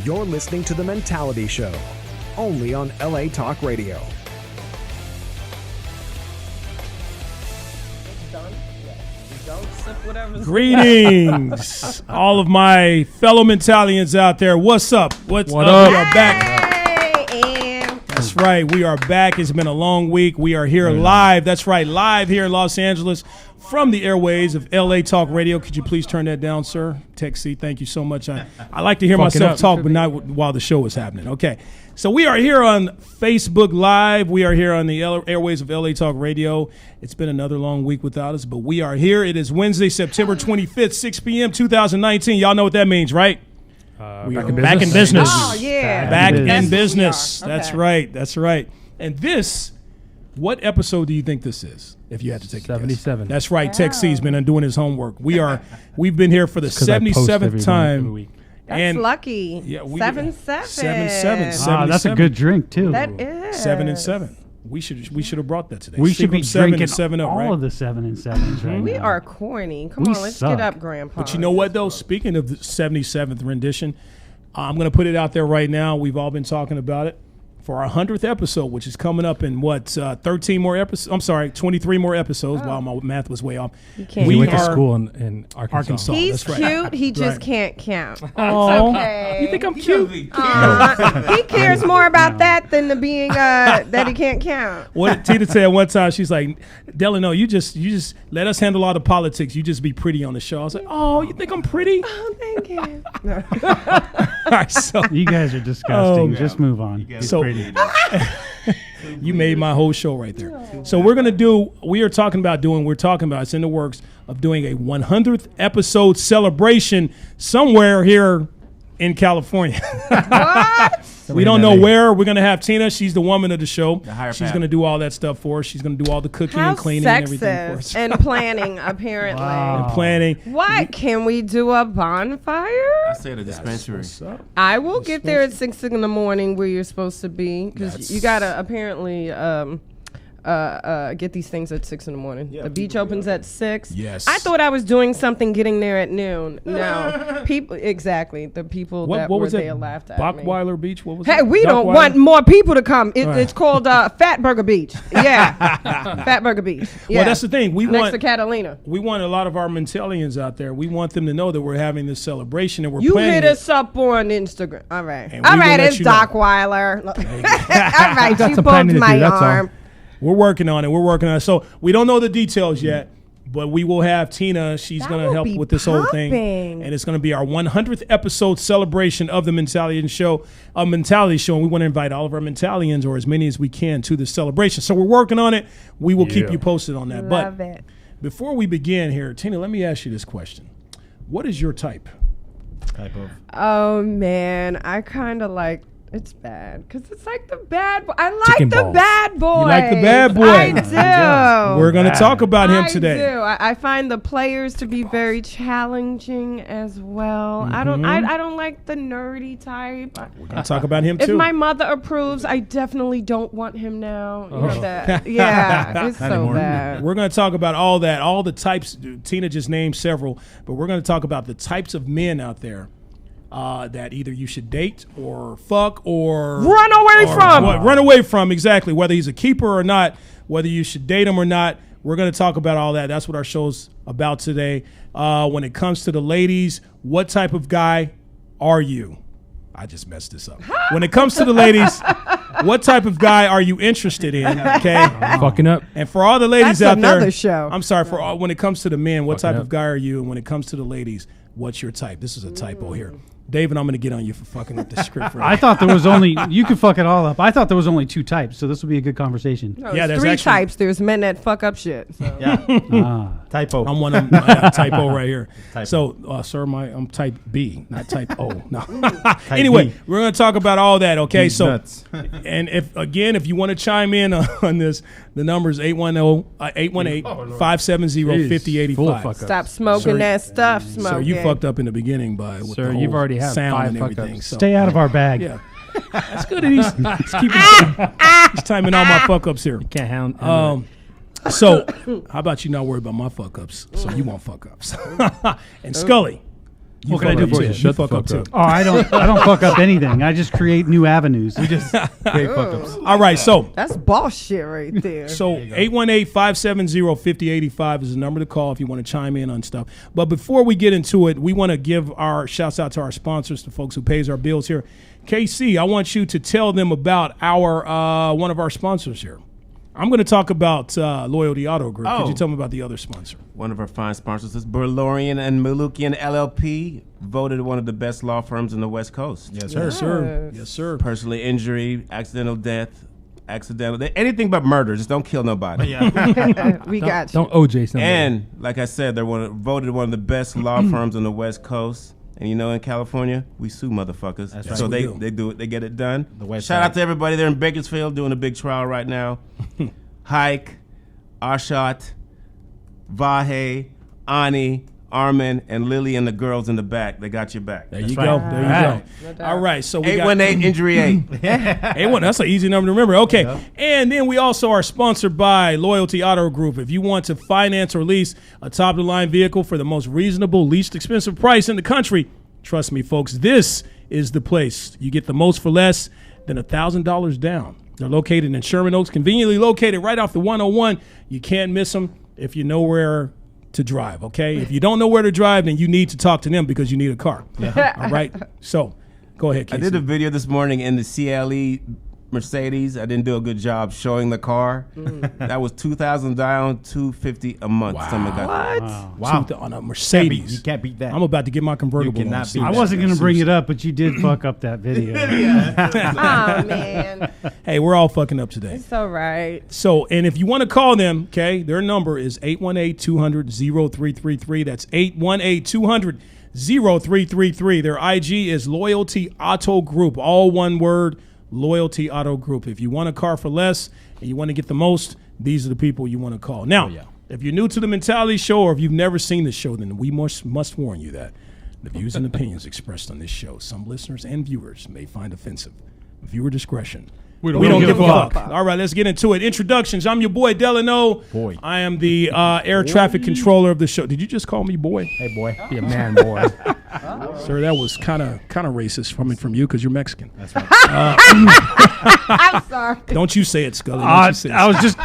You're listening to The Mentality Show, only on LA Talk Radio. Greetings, all of my fellow Mentalians out there. What's up? What up? We are back. That's right. We are back. It's been a long week. We are here live. That's right. Live here in Los Angeles from the airways of LA Talk Radio. Could you please turn that down, sir? Tech C, thank you so much. I like to hear myself talk, but not while the show is happening. Okay. So we are here on Facebook Live. We are here on the airways of LA Talk Radio. It's been another long week without us, but we are here. It is Wednesday, September 25th, 6 p.m., 2019. Y'all know what that means, right? We are back in business. Oh, yeah. Back in business. Okay. That's right. That's right. And this, what episode do you think this is? If you had to take 77. a guess. That's right. Tech C's been doing his homework. We've been here for the 77th time. That's lucky. Yeah, 7-7. 7-7. That's a good drink too. That is 7 and 7. We should have brought that today. We should be drinking 7 up, all right? of the 7 and 7s right We now. are corny. Come We on, let's suck. get up, Grandpa. But you know what, though? Speaking of the 77th rendition, I'm going to put it out there right now. We've all been talking about it. For our 100th episode, which is coming up in 13 more episodes. I'm sorry, 23 more episodes. Wow, my math was way off. We went to school in Arkansas. He's That's right. cute. He just can't count. Oh, okay. you think I'm cute? He cares more about that than the being that he can't count. What did Tina say at one time? She's like, Delano, you just let us handle all the politics. You just be pretty on the show. I was like, oh, you think I'm pretty? Oh, thank you. All right, so You guys are disgusting. Oh, Just move on. So you made my whole show right there. So we're talking about it's in the works of doing a 100th episode celebration somewhere here in California. What? We don't know where. We're going to have Tina. She's the woman of the show. She's going to do all that stuff for us. She's going to do all the cooking How and cleaning and everything for sexist us. and planning, apparently. And planning. What? Can we do a bonfire? I said a dispensary. I will get there at 6 in the morning where you're supposed to be, because you got to apparently get these things at 6 in the morning. Yeah, the beach opens at 6. Yes. I thought I was doing something getting there at noon. No. The people What were was there that? laughed at me. Bachweiler Beach? What was Hey, that? we don't Bachweiler? want more people to come. Right. It's called Fatburger Beach. Yeah. Fatburger Beach. Yeah. Well, that's the thing. Next to Catalina. We want a lot of our Mentalians out there. We want them to know that we're having this celebration and we're You planning hit it. us up on Instagram. All right. And we All will right, let it's you know. Doc Weiler. All right, got you some pulled planning to my do, that's all. arm. We're working on it. So we don't know the details yet, but we will have Tina. She's That going to will help be with this whole thing. popping. And it's going to be our 100th episode celebration of the Mentality Show. And we want to invite all of our Mentalians, or as many as we can, to this celebration. So we're working on it. We will keep you posted on that. Love but it. before we begin here, Tina, let me ask you this question. What is your type? Oh, man. I kind of like... It's bad because it's like the bad boy. I like Chicken the balls. bad boy. You like the bad boy? I do. We're going to talk about him I today. do. I find the players to be very challenging as well. I don't like the nerdy type. We're going to talk about him If too. my mother approves, I definitely don't want him now. You know that. Yeah, it's so bad. We're going to talk about all that, all the types. Tina just named several, but we're going to talk about the types of men out there that either you should date or fuck or Run away from. Run away from, exactly. Whether he's a keeper or not, whether you should date him or not. We're going to talk about all that. That's what our show's about today. When it comes to the ladies, what type of guy are you? I just messed this up. When it comes to the ladies, what type of guy are you interested in? Okay, Fucking up. and for all the ladies That's out there, another show. I'm sorry. For all, when it comes to the men, what Fucking type up. of guy are you? And when it comes to the ladies, what's your type? This is a typo here. David, I'm going to get on you for fucking up the script. I thought there was only, you could fuck it all up. I thought there was only 2 types, so this would be a good conversation. No, Yeah, there's there's 3 actually- types. There's men that fuck up shit. So. Typo. I'm one of them. Typo right here. Typo. So, sir, I'm type B, not type O. No. Anyway, B. we're going to talk about all that, okay? These So, nuts. and if you want to chime in on this, the number is 818-570-5085. Full fuck up. Stop smoking Sir, that stuff. Smoking. So you fucked up in the beginning by with Sir, the whole you've already had sound 5 and fuck everything. ups. So, Stay out of our bag. yeah. That's good. He's keeping he's timing all my fuck ups here. Can't handle So, how about you not worry about my fuck ups so you won't fuck ups? And Scully, What can I do for you? Shut the fuck up too. Oh, I don't fuck up anything. I just create new avenues. We just create fuck ups. All right, so That's boss shit right there. So 818-570-5085 is the number to call if you want to chime in on stuff. But before we get into it, we want to give our shouts out to our sponsors, the folks who pays our bills here. KC, I want you to tell them about our one of our sponsors here. I'm going to talk about Loyalty Auto Group. Could you tell me about the other sponsor? One of our fine sponsors is Berlorian and Malukian LLP, voted one of the best law firms in the West Coast. Yes, Yes, sir. sir. Yes, sir. Personally injury, accidental death, anything but murder. Just don't kill nobody. We got you. Don't OJ somebody. And like I said, they're voted one of the best law firms on the West Coast. And you know, in California, we sue motherfuckers. That's right. So we they do it. They get it done. The West Shout Side. out to everybody there in Bakersfield doing a big trial right now. Hike, Arshat, Vahe, Ani, Armin, and Lily and the girls in the back. They got your back. There you right. go. There you Right. go. All right. So we got 818 Injury 8. 818. That's an easy number to remember. Okay. Yeah. And then we also are sponsored by Loyalty Auto Group. If you want to finance or lease a top-of-the-line vehicle for the most reasonable, least expensive price in the country, trust me, folks, this is the place. You get the most for less than $1,000 down. They're located in Sherman Oaks, conveniently located right off the 101. You can't miss them if you know where to drive, okay? If you don't know where to drive, then you need to talk to them because you need a car. All right? So, go ahead, Casey. I did a video this morning in the CLE Mercedes. I didn't do a good job showing the car. That was $2,000 down, $250 a month. Wow. Someone got that. Wow. On a Mercedes. You can't beat that. I'm about to get my convertible. You cannot on. beat I that. wasn't going to bring it up, but you did fuck up that video. Oh, man. Hey, we're all fucking up today. It's all right. So, and if you want to call them, okay, their number is 818-200-0333. That's 818-200-0333. Their IG is Loyalty Auto Group, all one word, Loyalty Auto Group. If you want a car for less and you want to get the most, these are the people you want to call. Now, if you're new to the Mentality Show or if you've never seen the show, then we must warn you that the views and opinions expressed on this show, some listeners and viewers may find offensive. Viewer discretion. We don't give a fuck. All right, let's get into it. Introductions. I'm your boy, Delano. Boy. I am the air traffic controller of the show. Did you just call me boy? Hey, boy. Be a man, boy. Sir, that was kind of racist from you because you're Mexican. That's right. I'm sorry. Don't you say it, Scully. Don't you say it. I was just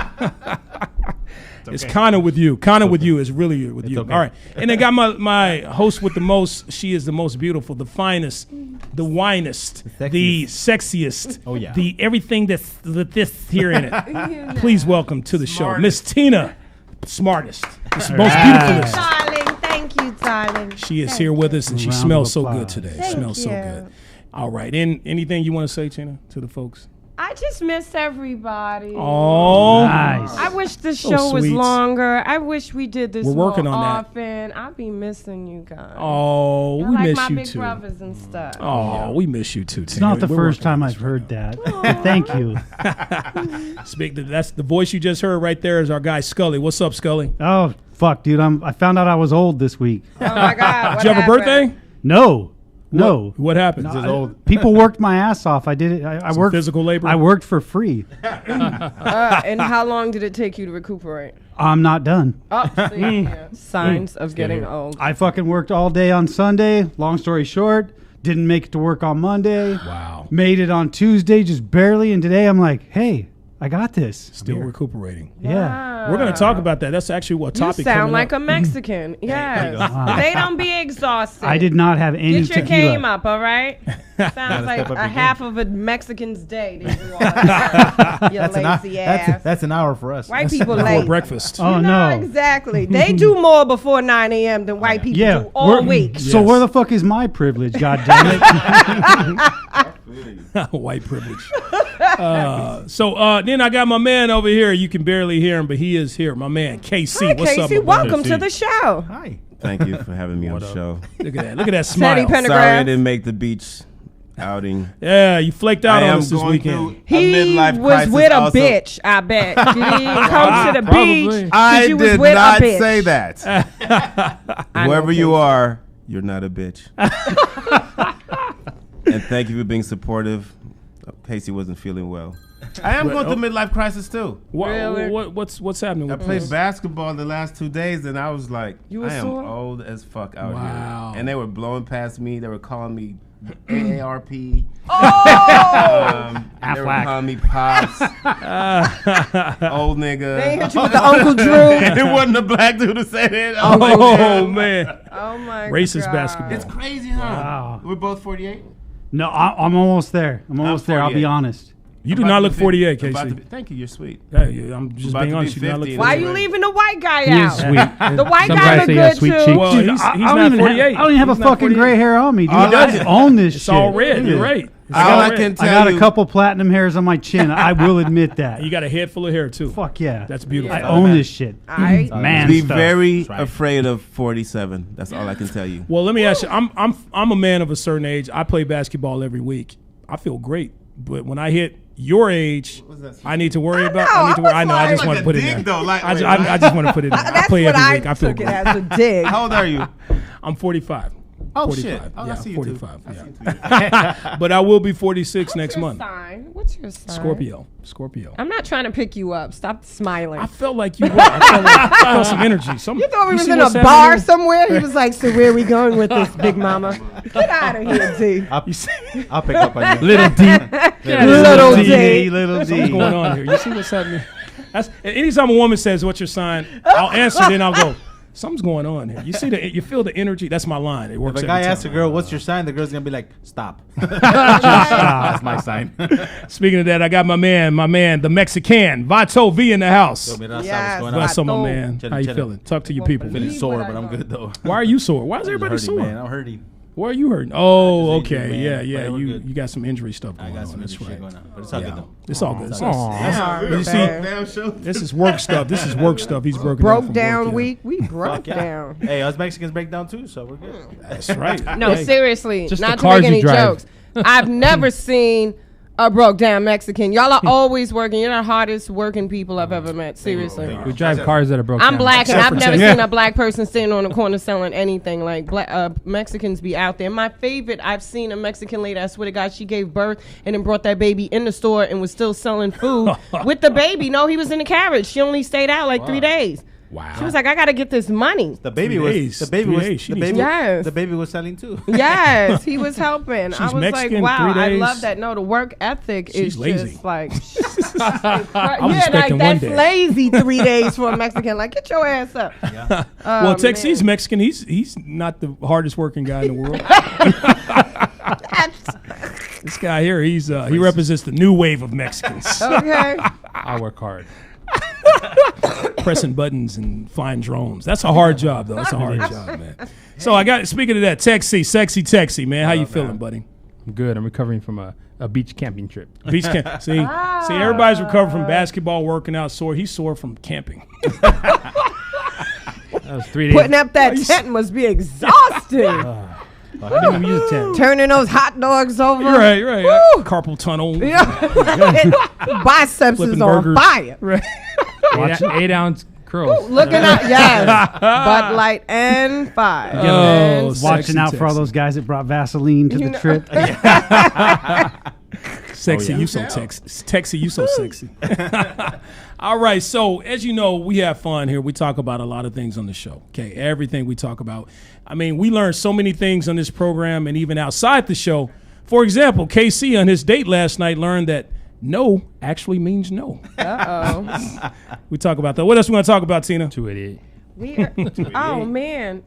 It's kind of with you. Kind of with you is really with you. okay. All right. And I got my host with the most. She is the most beautiful, the finest, the winest, the sexiest. Oh, yeah. The everything that's this here in it. Please welcome to the show, Miss Tina, smartest, the most beautifulest. Darling, thank you, darling. She is here with us, and she Round of smells so applause. good today. Thank Smells so you. good. All right. And anything you want to say, Tina, to the folks? I just miss everybody. Oh, nice. I wish the So show was sweet. longer. I wish we did this We're more working on that. often. I be missing you guys. Oh, I we like miss my you big too. brothers and stuff. Oh, we miss you too, It's Tina. not the We're first working on time this I've right heard now. that. Thank you. That's the voice you just heard right there is our guy Scully. What's up, Scully? Oh, fuck, dude. I found out I was old this week. Oh my God. Did you have a birthday? No. What happened? Just old. People worked my ass off. I did it. I Some worked physical labor? I worked for free. And how long did it take you to recuperate? I'm not done. Oh, see, yeah. Signs of getting old. I fucking worked all day on Sunday. Long story short, didn't make it to work on Monday. Wow. Made it on Tuesday, just barely. And today I'm like, hey, I got this. Still recuperating. Yeah. We're going to talk about that. That's actually what You topic sound coming like up. a Mexican. Yes. They don't be exhausted. I did not have any Get your tequila. game up, all right? Sounds like step up a your half of a Mexican's day. That you are. You lazy ass. That's an hour for us. White people Before late. breakfast. Oh, You no. know, exactly. They do more before 9 a.m. than white people Yeah. do all we're- week. So Yes. where the fuck is my privilege, God damn it? White privilege. So then I got my man over here. You can barely hear him, but he is here. My man, KC. Hi, What's up, Casey. my brother? Welcome to the show. Hi. Thank you for having me on the show. Look at that. Look at that Teddy smile. Pendergrass. Sorry I didn't make the beach outing. Yeah, you flaked out I on am us this going weekend. through a He midlife was crisis with a also. bitch, I bet. Did he come to the beach? I 'Cause you was did with a not bitch. say that. Whoever you are, you're not a bitch. And thank you for being supportive. Casey wasn't feeling well. I am going through midlife crisis too. Really? What's happening I with played this? basketball the last 2 days, and I was like, You were I am sore? old as fuck out Wow. here. And they were blowing past me. They were calling me AARP. Oh! They were Aflac. calling me Pops. Old nigga. They hit you with the Uncle Drew. And it wasn't a black dude who said it. Oh man, Oh my Racist God. basketball. It's crazy, huh? Wow. We're both 48. No, I'm almost there. I'm almost there. I'll be 48. honest. You do I'm not about look to be 48, 50. I'm about Casey. to be- Thank you. You're sweet. Hey, I'm just About being to be honest. You do not look 50. 48. Why you leaving the white guy He out? is sweet. The white Some guy guys look say he has good sweet too. cheeks. Well, Dude, he's I not don't even 48. have, I don't even have He's a not fucking 48. gray hair on me, dude. Oh, does I it? own this It's shit. all red. Look You're at it. right. It's All all I red. can I tell got you. a couple platinum hairs on my chin. I will admit that. You got a head full of hair too. Fuck yeah. That's beautiful. I own this shit. Aight. Man Be stuff. very right. afraid of 47. That's all I can tell you. Well, let me ask you. I'm a man of a certain age. I play basketball every week. I feel great, but when I hit your age, I need to worry about. know, I need to worry. I know. I I just was want to put it dig, in. though, like, I wait, just want to put it in. I That's play what every I week. I feel took it great. as a dig. How old are you? I'm 45. Oh 45. shit! Oh, Yeah, I see you 45. too. I Yeah. see you too. But I will be 46 next What's your month. sign? What's your sign? Scorpio. I'm not trying to pick you up. Stop smiling. I felt like you were. I felt some energy. You thought we was see in a what's bar happening here? somewhere? He was like, so where are we going with this, big mama? Get out of here, D. I'll pick up on you. Little D. Little D. Little What's D. going on here? You see what's happening? That's anytime a woman says, "What's your sign?" I'll answer. Then I'll go, "Something's going on here." You see you feel the energy. That's my line. It works. If a guy every asks a time. girl, "What's your sign?" the girl's gonna be like, "Stop." That's my sign. Speaking of that, I got my man, the Mexican Vato V in the house. Yo, mira, Yes. what's going on? What's up, my Vato. man? Chilling, How you chilling. feeling? Talk to your Won't people. believe Feeling sore, what but I I'm know. good though. Why are you sore? Why is I'm everybody hurting, sore? man. I'm hurting. Why are you hurting? Oh, just injured, okay. man. Yeah. But we're You good. got some injury stuff I going got on. some That's shit right. going on, but it's all Yeah. good though. It's all good. It's all all good. Sorry, You see, babe. Damn show. this is work stuff. This is work stuff. He's broken Broke from work, down yeah. week. We broke Yeah. down. Hey, us Mexicans break down too, so we're good. That's right. No, Hey. seriously. Just Not the to cars make you any drive. jokes. I've never seen a broke down Mexican. Y'all are always working. You're the hardest working people I've ever met. Seriously. Thank We drive cars that are broken. I'm black, and Except I've for never Texas. seen a black person standing on the corner selling anything. Like Mexicans be out there. My favorite, I've seen a Mexican lady. I swear to God, she gave birth and then brought that baby in the store and was still selling food with the baby. No, he was in the carriage. She only stayed out like 3 days. Wow. She was like, I got to get this money. The baby 3 was days. the baby 3 was days. She the needs baby. to- Yes. The baby was selling too. Yes, he was helping. I was Mexican, like, wow, 3 I days. love that. No, the work ethic She's is lazy. just like, was yeah, like expecting 1 that's day. lazy 3 days for a Mexican. Like, get your ass up. Well, Texas man. Mexican. He's not the hardest working guy in the world. This guy here, he represents the new wave of Mexicans, Okay. I work hard. pressing buttons and flying drones. That's a hard job, though. That's a hard job, man. So I got. Speaking of that, sexy Texie, man. How you feeling, buddy? I'm good. I'm recovering from a beach camping trip. Beach camp. See, everybody's recovered from basketball, working out, sore. He's sore from camping. That was 3 days. Putting up that tent must be exhausting. I didn't even use a tent. Turning those hot dogs over. You're right. Woo! Carpal tunnel. Biceps Flipping is on burgers. fire. Right. 8-ounce curls. Looking at, yes. Bud Light and fire. Oh, And sexy Watching out for all Texie. those guys that brought Vaseline to You the know- trip. Sexy, Oh, yeah. you so sexy, you so sexy. All right, so as you know, we have fun here. We talk about a lot of things on the show. Okay, everything we talk about. I mean, we learned so many things on this program and even outside the show. For example, KC on his date last night learned that no actually means no. Uh-oh. We talk about that. What else we want to talk about, Tina? 288. We are, oh, man.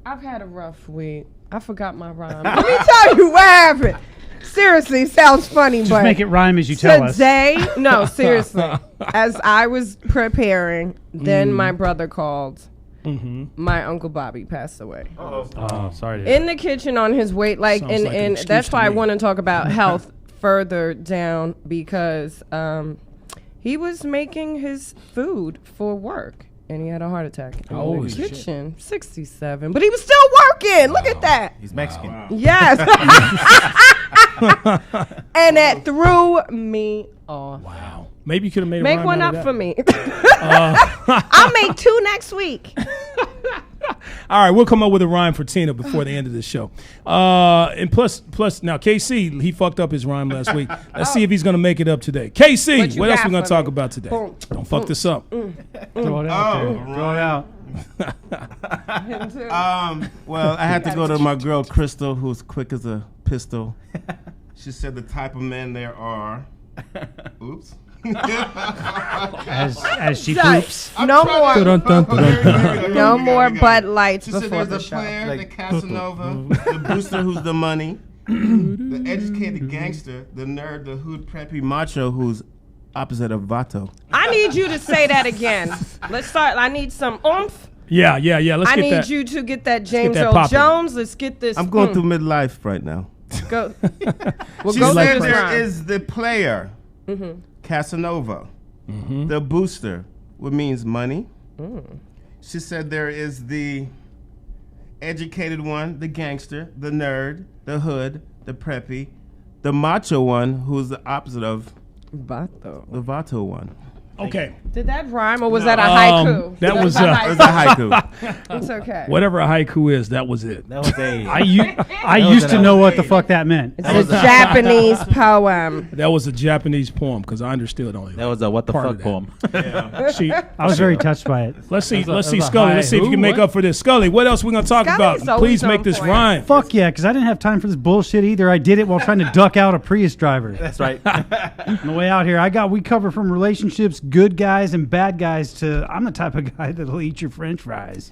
I've had a rough week. I forgot my rhyme. Let me tell you what happened. Seriously, it sounds funny, Just but make it rhyme as you tell us. today, no, seriously. As I was preparing, then my brother called. My Uncle Bobby passed away. Oh, sorry. To hear In the kitchen on his way, like, Sounds like an and excuse that's to why I me. want to talk about health further down because he was making his food for work and he had a heart attack in Holy the shit. kitchen. 67, but he was still working. Look at that. He's Mexican. Yes. And that threw me off. Wow. Maybe you could have made a Make rhyme one out up of for that. me. I'll make 2 next week. All right, we'll come up with a rhyme for Tina before the end of the show. And plus, now KC, he fucked up his rhyme last week. Let's see if he's gonna make it up today. KC, what else we gonna talk about today? Don't fuck this up. Throw it out. Throw it out. Well, I had to go to my girl Crystal, who's quick as a pistol. She said the type of men there are. Oops. As she poops. No more. No more Bud Bud Lights She said before there's the the show. player, the Casanova, the booster who's the money, the educated gangster, the nerd, the hood preppy macho who's opposite of Vato. I need you to say that again. Let's start. I need some oomph. Yeah. Let's I get need that. you to get that James that Earl poppin'. Jones. Let's get this. I'm going through midlife right now. Go. We'll She go said through this there rhyme. is the player, Casanova, the booster, which means money. She said there is the educated one, the gangster, the nerd, the hood, the preppy, the macho one, who's the opposite of Vato. the Vato one. Okay. Did that rhyme or was that a haiku? that was, a It was a haiku. It's okay. Whatever a haiku is, that was it. That was a. I used to know what the fuck that meant. It's a Japanese poem. That was a Japanese poem because I understood only. That was a what the part fuck of poem. that. See, I was very touched by it. let's see, That was a Scully. Let's see if you can make up for this. Scully, what else we gonna talk Scully's about? always Please make on this point. rhyme. Fuck yeah, because I didn't have time for this bullshit either. I did it while trying to duck out a Prius driver. That's right. On the way out here, we cover from relationships, good guys and bad guys to I'm the type of guy that'll eat your French fries.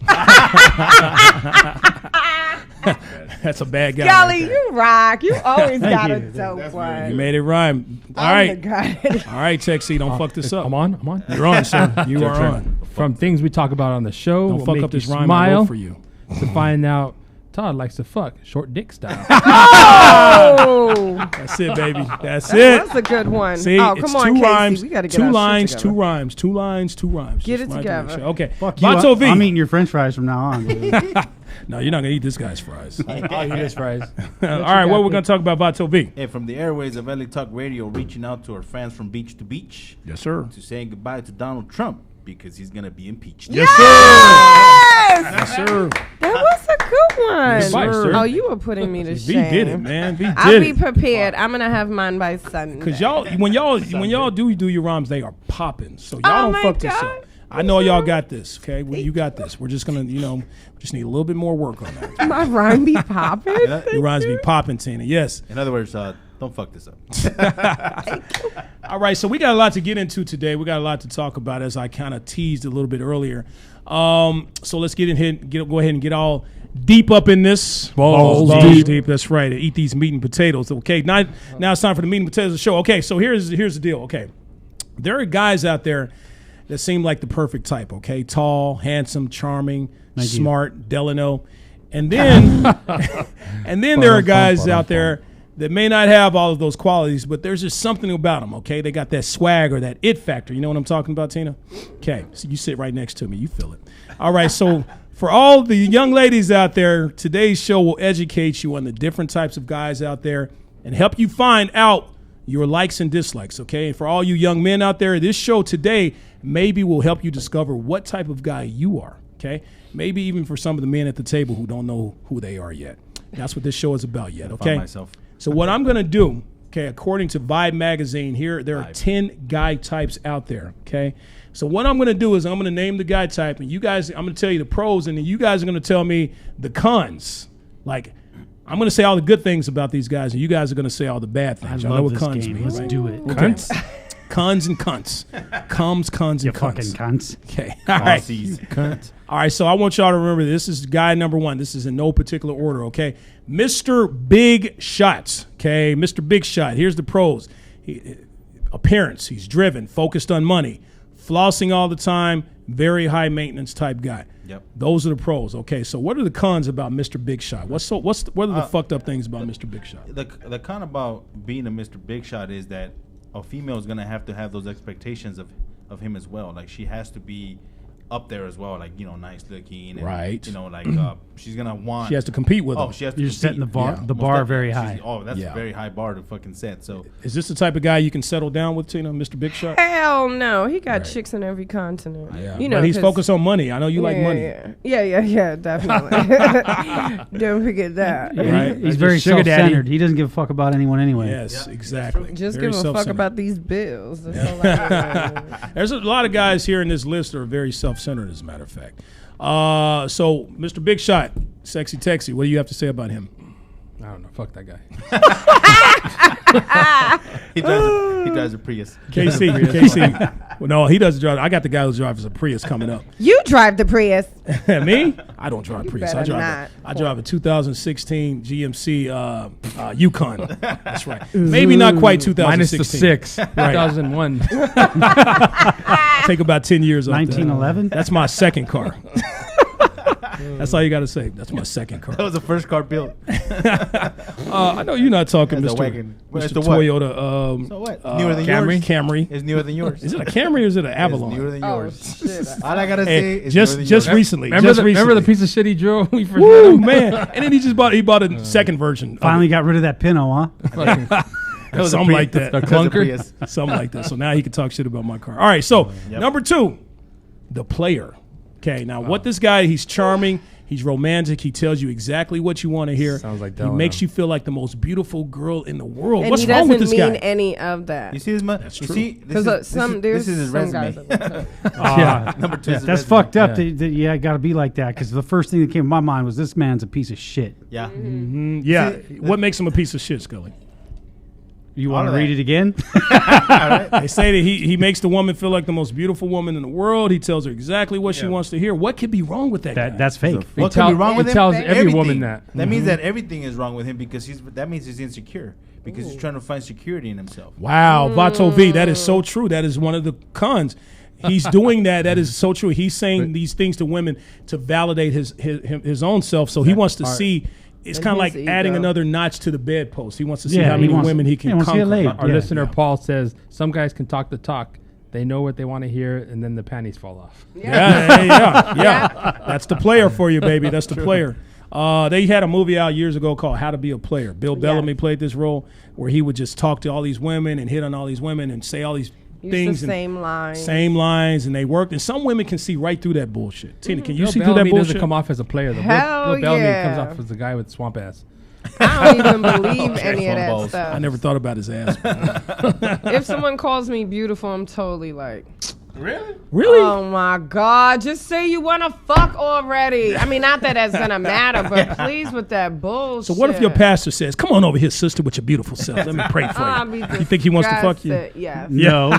That's a bad guy. Golly, right there. you rock. You always Thank got you. a dope one. You made it rhyme. All I'm right. the guy. All right, Texie, don't fuck this up. I'm on. You're on, sir. You are on. From things we talk about on the show, Don't will fuck make up this you rhyme I smile wrote for you. to find out Todd likes to fuck short dick style. Oh, That's it, baby. That's it. that's a good one. See, oh, it's come on, two Casey. rhymes, We gotta get two our lines, shit two together. rhymes, two lines, two rhymes. Get Just it right there. together. Okay. Fuck you. Vato V. I'm eating your French fries from now on. Dude. No, you're not gonna eat this guy's fries. All I'll eat his fries. right, what we're gonna talk about, Vato V? Hey, from the airways of LA Talk Radio, reaching out to our fans from beach to beach Yes, sir. to saying goodbye to Donald Trump because he's gonna be impeached. Yes, sir. Yes, sir. That was a good one. Goodbye, sir. Oh, you were putting me to V shame. did it, man. V I'll did be it. prepared. I'm gonna have mine by Sunday. Cause when y'all do your rhymes, they are popping. So y'all Oh don't my fuck this God. up. I know y'all got this. Okay, you got this. We're just gonna, just need a little bit more work on that. my rhyme be popping. Your rhymes be popping, Tina. Yes. In other words, don't fuck this up. All right, so we got a lot to get into today. We got a lot to talk about, as I kind of teased a little bit earlier. So let's go ahead and get all deep up in this. Balls deep. That's right. Eat these meat and potatoes. Okay, now it's time for the meat and potatoes of the show. Okay, so here's the deal. Okay, there are guys out there that seem like the perfect type. Okay, tall, handsome, charming, smart, Delano, and then there are guys out there that may not have all of those qualities, but there's just something about them, okay? They got that swag or that it factor. You know what I'm talking about, Tina? Okay, so you sit right next to me. You feel it. All right, so for all the young ladies out there, today's show will educate you on the different types of guys out there and help you find out your likes and dislikes, okay? And for all you young men out there, this show today maybe will help you discover what type of guy you are, okay? Maybe even for some of the men at the table who don't know who they are yet. That's what this show is about yet, okay? Myself. So what I'm going to do, okay, according to Vibe magazine here, there are 10 guy types out there, okay? So what I'm going to do is I'm going to name the guy type, and you guys, I'm going to tell you the pros, and then you guys are going to tell me the cons. Like, I'm going to say all the good things about these guys, and you guys are going to say all the bad I things. Y'all know love what this cons game. mean, Let's right? do it. Okay. Cons and cunts. Cons, You and fucking cunts. cunts. Okay. All right. Cunt. All right, so I want y'all to remember this is guy number one. This is in no particular order, okay? Mr. Big Shots, okay? Mr. Big Shot. Here's the pros. Appearance, he's driven, focused on money, flossing all the time, very high maintenance type guy. Yep. Those are the pros, okay? So what are the cons about Mr. Big Shot? What are the fucked up things about Mr. Big Shot? The con about being a Mr. Big Shot is that a female is gonna have to have those expectations of him as well. Like she has to be up there as well, like nice looking, and, Right. like she's gonna want. She has to compete with him. She has to. You're compete. setting the bar, Yeah. the Most bar definitely. very high. That's Yeah. a very high bar to fucking set. So Is this the type of guy you can settle down with, Tina, Mr. Big Shot? Hell no, he got Right. chicks in every continent. Yeah, But he's 'cause- focused on money. I know you like money. Yeah, definitely. Don't forget that. Right. He's very sugar daddy. self-centered. He doesn't give a fuck about anyone anyway. Yes, exactly. Just Very give a fuck self-centered. about these bills. That's all I There's a lot of guys here in this list that are very self-centered, as a matter of fact. So, Mr. Big Shot, Sexy Texy, what do you have to say about him? I don't know. Fuck that guy. he drives a Prius. KC. Well, no, he doesn't drive. I got the guy who drives a Prius coming up. You drive the Prius. Me? I don't drive Prius. I better drive. not. I drive a 2016 GMC Yukon. That's right. Maybe not quite 2016. Minus the 6. 2001. Take about 10 years off. that. 1911. That's my second car. That's all you got to say. That's my second car. That was the first car built. I know you're not talking, That's a Mr. wagon. Well, Mr. it's the what? Toyota. So what? Newer than yours. Camry. It's newer than yours. Is it a Camry or is it an It's Avalon? newer than Oh, yours. shit. All I gotta Hey, say is just newer than just yours. recently. Remember Just the piece of shit he drove? We first met Woo, him? man. And then he bought a second version. Finally got rid of that Pinot, huh? Fucking That was a Something Prius. like that. The That was a clunker? Prius. Something like that. So now he can talk shit about my car. All right. So Yep. number 2, the player. Okay. Now what this guy? He's charming. He's romantic. He tells you exactly what you want to hear. Sounds like he Delano. makes you feel like the most beautiful girl in the world. And What's he wrong with doesn't this mean guy? any of that. You see this? You true. see, Because this there's is his some guys resume. that would say- Yeah. Number 2 is his That's resume. fucked up. Yeah. Yeah, got to be like that. Because the first thing that came to my mind was this man's a piece of shit. Yeah. Yeah. See, What makes him a piece of shit, Scully? You All want of to read that. it again? They say that he makes the woman feel like the most beautiful woman in the world. He tells her exactly what she wants to hear. What could be wrong with that guy? That's fake. What could be wrong with he him? tells every Everything. woman that. That means that everything is wrong with him because that means he's insecure because he's trying to find security in himself. Wow, Vato V, that is so true. That is one of the cons. He's doing that. That is so true. He's saying these things to women to validate his own self. So he wants to see. It's And kind of his like ego. adding another notch to the bedpost. He wants to see Yeah, how he many wants- women he can he wants to get conquer. laid. Our Yeah. listener Paul says some guys can talk the talk. They know what they want to hear, and then the panties fall off. Yeah. That's the player for you, baby. That's the player. They had a movie out years ago called How to Be a Player. Bill Bellamy played this role where he would just talk to all these women and hit on all these women and say all these Use things. the and same lines. and they worked. And some women can see right through that bullshit. Tina, can you Bill see through that Bellamy bullshit? doesn't come off as a player. Though. Hell Bill Bellamy yeah. comes off as a guy with swamp ass. I don't even believe any of that balls. stuff. I never thought about his ass. If someone calls me beautiful, I'm totally like, Really? oh my God, just say you want to fuck already. I mean, not that that's going to matter, but please with that bullshit. So what if your pastor says, "Come on over here, sister, with your beautiful self. Let me pray for I'll you." be You think he wants to fuck you? disgusted. Yes. No.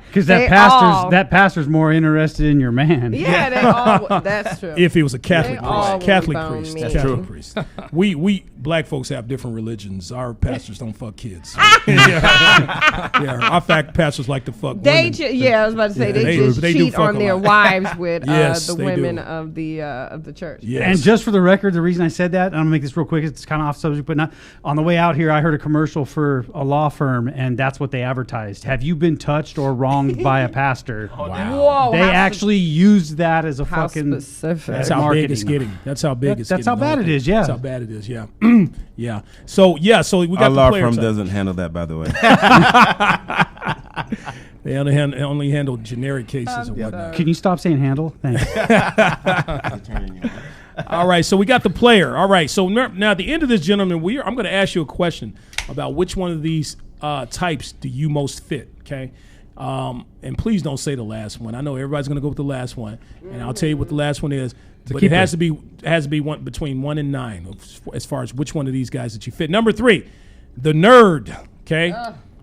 Because They all- that pastor's more interested in your man. Yeah, they all, that's true. If he was a Catholic They all priest, Catholic bone priest, me. That's That's Catholic true. priest. We black folks have different religions. Our pastors don't fuck kids. yeah, our pastors like to fuck They women. I was about to say Yeah, they do. just They do cheat fuck on a their lot. wives with Yes, the they women do. of the church. Yes. And just for the record, the reason I said that, I'm going to make this real quick, it's kind of off subject, but not. On the way out here, I heard a commercial for a law firm, and that's what they advertised. Have you been touched or wronged by a pastor? Whoa, They how actually used that as a how fucking. specific. That's how big it's marketing. getting. That's how big it's That's getting. how bad it is, yeah. That's how bad it is, yeah. yeah. So we got Our the law player firm side. doesn't handle that, by the way. They only handle generic cases and whatnot. Can you stop saying handle? Thanks. All right, so we got the player. All right, so now at the end of this, gentlemen, I'm going to ask you a question about which one of these types do you most fit, okay? And please don't say the last one. I know everybody's going to go with the last one, and I'll tell you what the last one is. But it has to be one between 1 and 9 as far as which one of these guys that you fit. Number 3, the nerd, okay?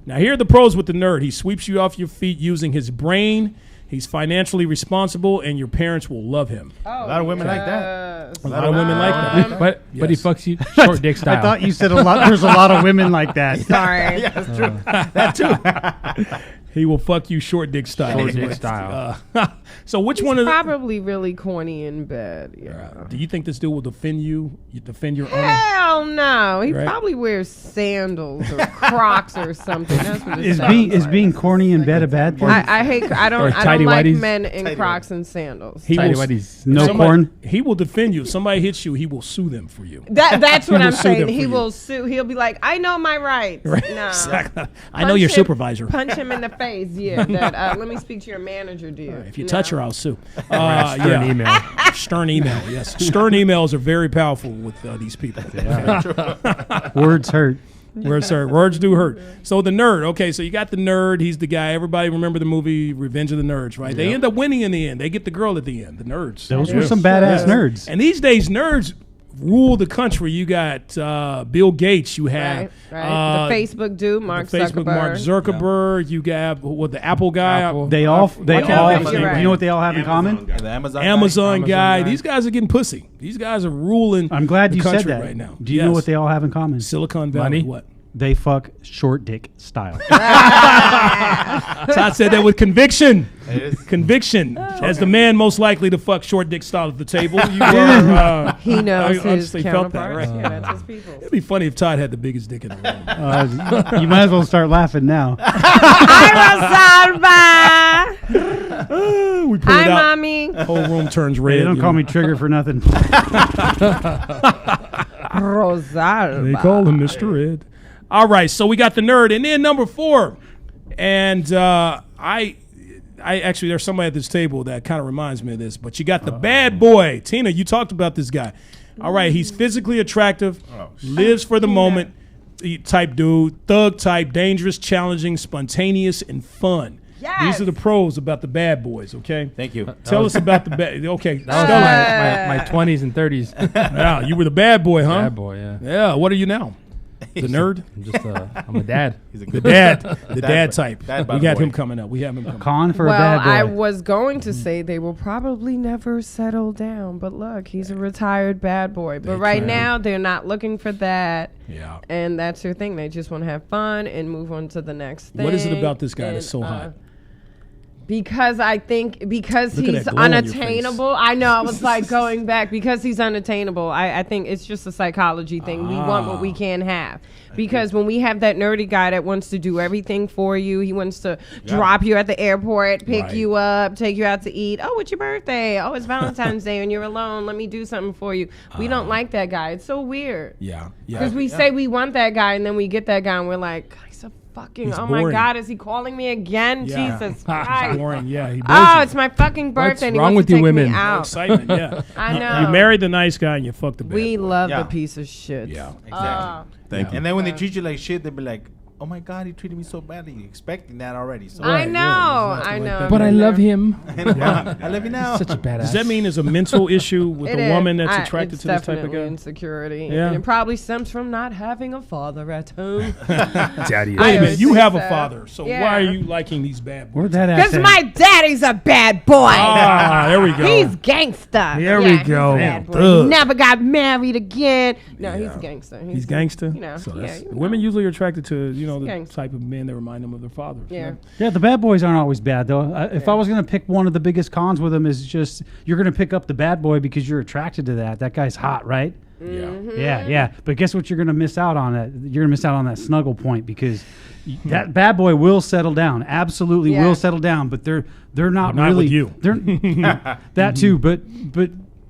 Now here are the pros with the nerd. He sweeps you off your feet using his brain. He's financially responsible, and your parents will love him. A lot of women like that. A lot of women like that. But he fucks you short dick style. I thought you said a lot. There's a lot of women like that. Sorry. Yeah, that's true. That too. He will fuck you short dick style. Short dick style. So which one of the, Probably really corny in bed. Yeah. do you think this dude will defend you? You defend your honor? Hell no. He Right. probably wears sandals or Crocs or something. That's what it Is sounds like. being corny in bed a bad thing? I hate. I Or don't tighty like whities. men in Crocs and sandals. He Tidy will, whities. No somebody- corn? He will defend you. If somebody hits you, he will sue them for you. That's what will I'm sue saying. them He for you. will sue. He'll be like, I know my rights. No. Exactly. I know Punch your him- supervisor. Punch him in the face. Yeah. That. Let me speak to your manager, dear. If you No. touch her, I'll sue. Stern email. Stern email, yes. Stern emails are very powerful with these people. Words hurt. Words do hurt. So the nerd, okay, so you got the nerd. He's the guy. Everybody remember the movie Revenge of the Nerds, right? They end up winning in the end. They get the girl at the end, the nerds. Those were some badass nerds. And these days, nerds rule the country. You got Bill Gates. You have Right. The Facebook dude, Mark Facebook, Zuckerberg. Mark Zuckerberg. You got the Apple guy. Apple. They all, you're right. you know what they all have in common? The Amazon. Amazon guy. guy. These guys are getting pussy. These guys are ruling. I'm gled the you said country that. right now. Do you know what they all have in common? Silicon Valley. Money? What? They fuck short dick style. Todd said that with conviction. It is. Conviction. As the man most likely to fuck short dick style at the table, you are. He knows I his honestly felt that, counterparts. right? Yeah, that's his people. It'd be funny if Todd had the biggest dick in the room. You might as well start laughing now. Hi, Rosalba. We pull Hi, it out. mommy. Whole room turns red. They don't you call know. me Trigger for nothing. Rosalba. They call him Mr. Ed. All right, so we got the nerd, and then number 4, and I actually there's somebody at this table that kind of reminds me of this, but you got the bad boy. Tina, you talked about this guy. All right, he's physically attractive, lives for the moment type dude, thug type, dangerous, challenging, spontaneous, and fun. Yes. These are the pros about the bad boys. Okay, Thank you. tell us about the bad. Okay, That was my 20s and 30s. yeah, you were the bad boy, huh? Bad boy, yeah. Yeah. What are you now? The nerd. I'm just I'm a dad. He's a The good dad, the Dad dad boy. type. Dad We got boy. him coming up. We have him coming up. Con for a Well, bad boy. I was going to say they will probably never settle down, but look, he's a retired bad boy. But right now, they're not looking for that, Yeah. and that's their thing. They just want to have fun and move on to the next thing. What is it about this guy that's And, so hot? Because I think because Look at he's that glow on your face. unattainable. I know. I was like going back because he's unattainable. I think it's just a psychology thing. We want what we can have. Because when we have that nerdy guy that wants to do everything for you, he wants to drop you at the airport, pick Right. you up, take you out to eat. Oh, it's your birthday. Oh, it's Valentine's Day and you're alone. Let me do something for you. We don't like that guy. It's so weird. Yeah. Yeah. Because we say we want that guy and then we get that guy and we're like, he's a fucking, He's oh my boring. God, is he calling me again? Yeah. Jesus He's Christ. boring. Yeah. He bores Oh, you. it's my fucking birthday. and he wrong wants with to you take women? Me No out. excitement. Yeah. I know. You married the nice guy and you fucked the bad We boy. love Yeah. the piece of shit. Yeah. Exactly. Thank you. And then when they treat you like shit, they'll be like, "Oh my God, he treated me so badly." Expecting that already. So I know. I know. that. But I love him. I love you now. Such a badass. Does that mean there's a mental issue with It a is. woman that's attracted it's to this type of definitely guy? insecurity. Yeah. And it probably stems from not having a father at home. Daddy? I Wait a minute. always You think have a so. father, so Yeah. why are you liking these bad boys? Where'd that ass Because at? my daddy's a bad boy. Ah, there we go. He's gangster. Here we Yeah, he's go. a bad boy. Ugh. Never got married again. No, he's Yeah. a gangster. He's gangster. You know, so yeah, that's, you know. women usually are attracted to the Gangster. type of men that remind them of their fathers. you Yeah. know? Yeah, the bad boys aren't always bad though. If I was going to pick one of the biggest cons with them is just you're going to pick up the bad boy because you're attracted to that. That guy's hot, right? Mm-hmm. Yeah. But guess what? You're going to miss out on that. You're going to miss out on that snuggle point because that bad boy will settle down. Absolutely Yeah. will settle down. But they're not Not really with you. They're that too. But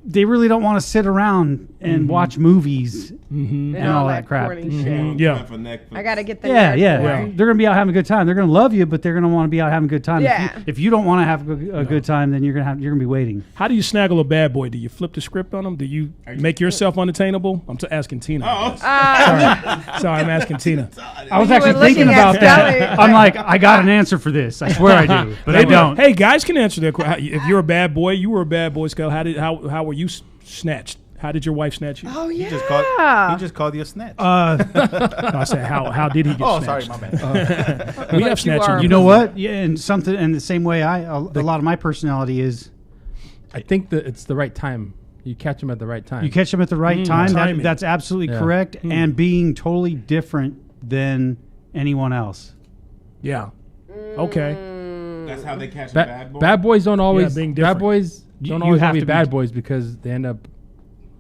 they really don't want to sit around and watch movies and all that crap. Corny shit. Mm, yeah. I gotta get the Yeah, nerd yeah, boy. They're gonna be out having a good time. They're gonna love you, but they're gonna want to be out having a good time. Yeah. If you don't want to have a good time, then you're gonna be waiting. How do you snaggle a bad boy? Do you flip the script on them? Do you make yourself unattainable? I'm asking Tina. Sorry, I'm asking Tina. I was You actually were thinking looking at about that. Scully. I'm like, I got an answer for this. I swear I do, but I don't. Hey, guys can answer that question. If you're a bad boy, you were a bad boy, Scott. How were you snatched? How did your wife snatch you? Oh yeah. He just called you a snatch. No, I said, how did he get oh, snatched? sorry, my bad. We have you snatching. are- You know what? Yeah, and something in the same way, a lot of my personality is I think that it's the right time. You catch him at the right time. you catch them at the right time. timing. That's absolutely Yeah. correct, and being totally different than anyone else. Yeah. Okay. That's how they catch a bad boy. Bad boys don't always. being Bad different. boys don't You always have have to be to bad be- boys because they end up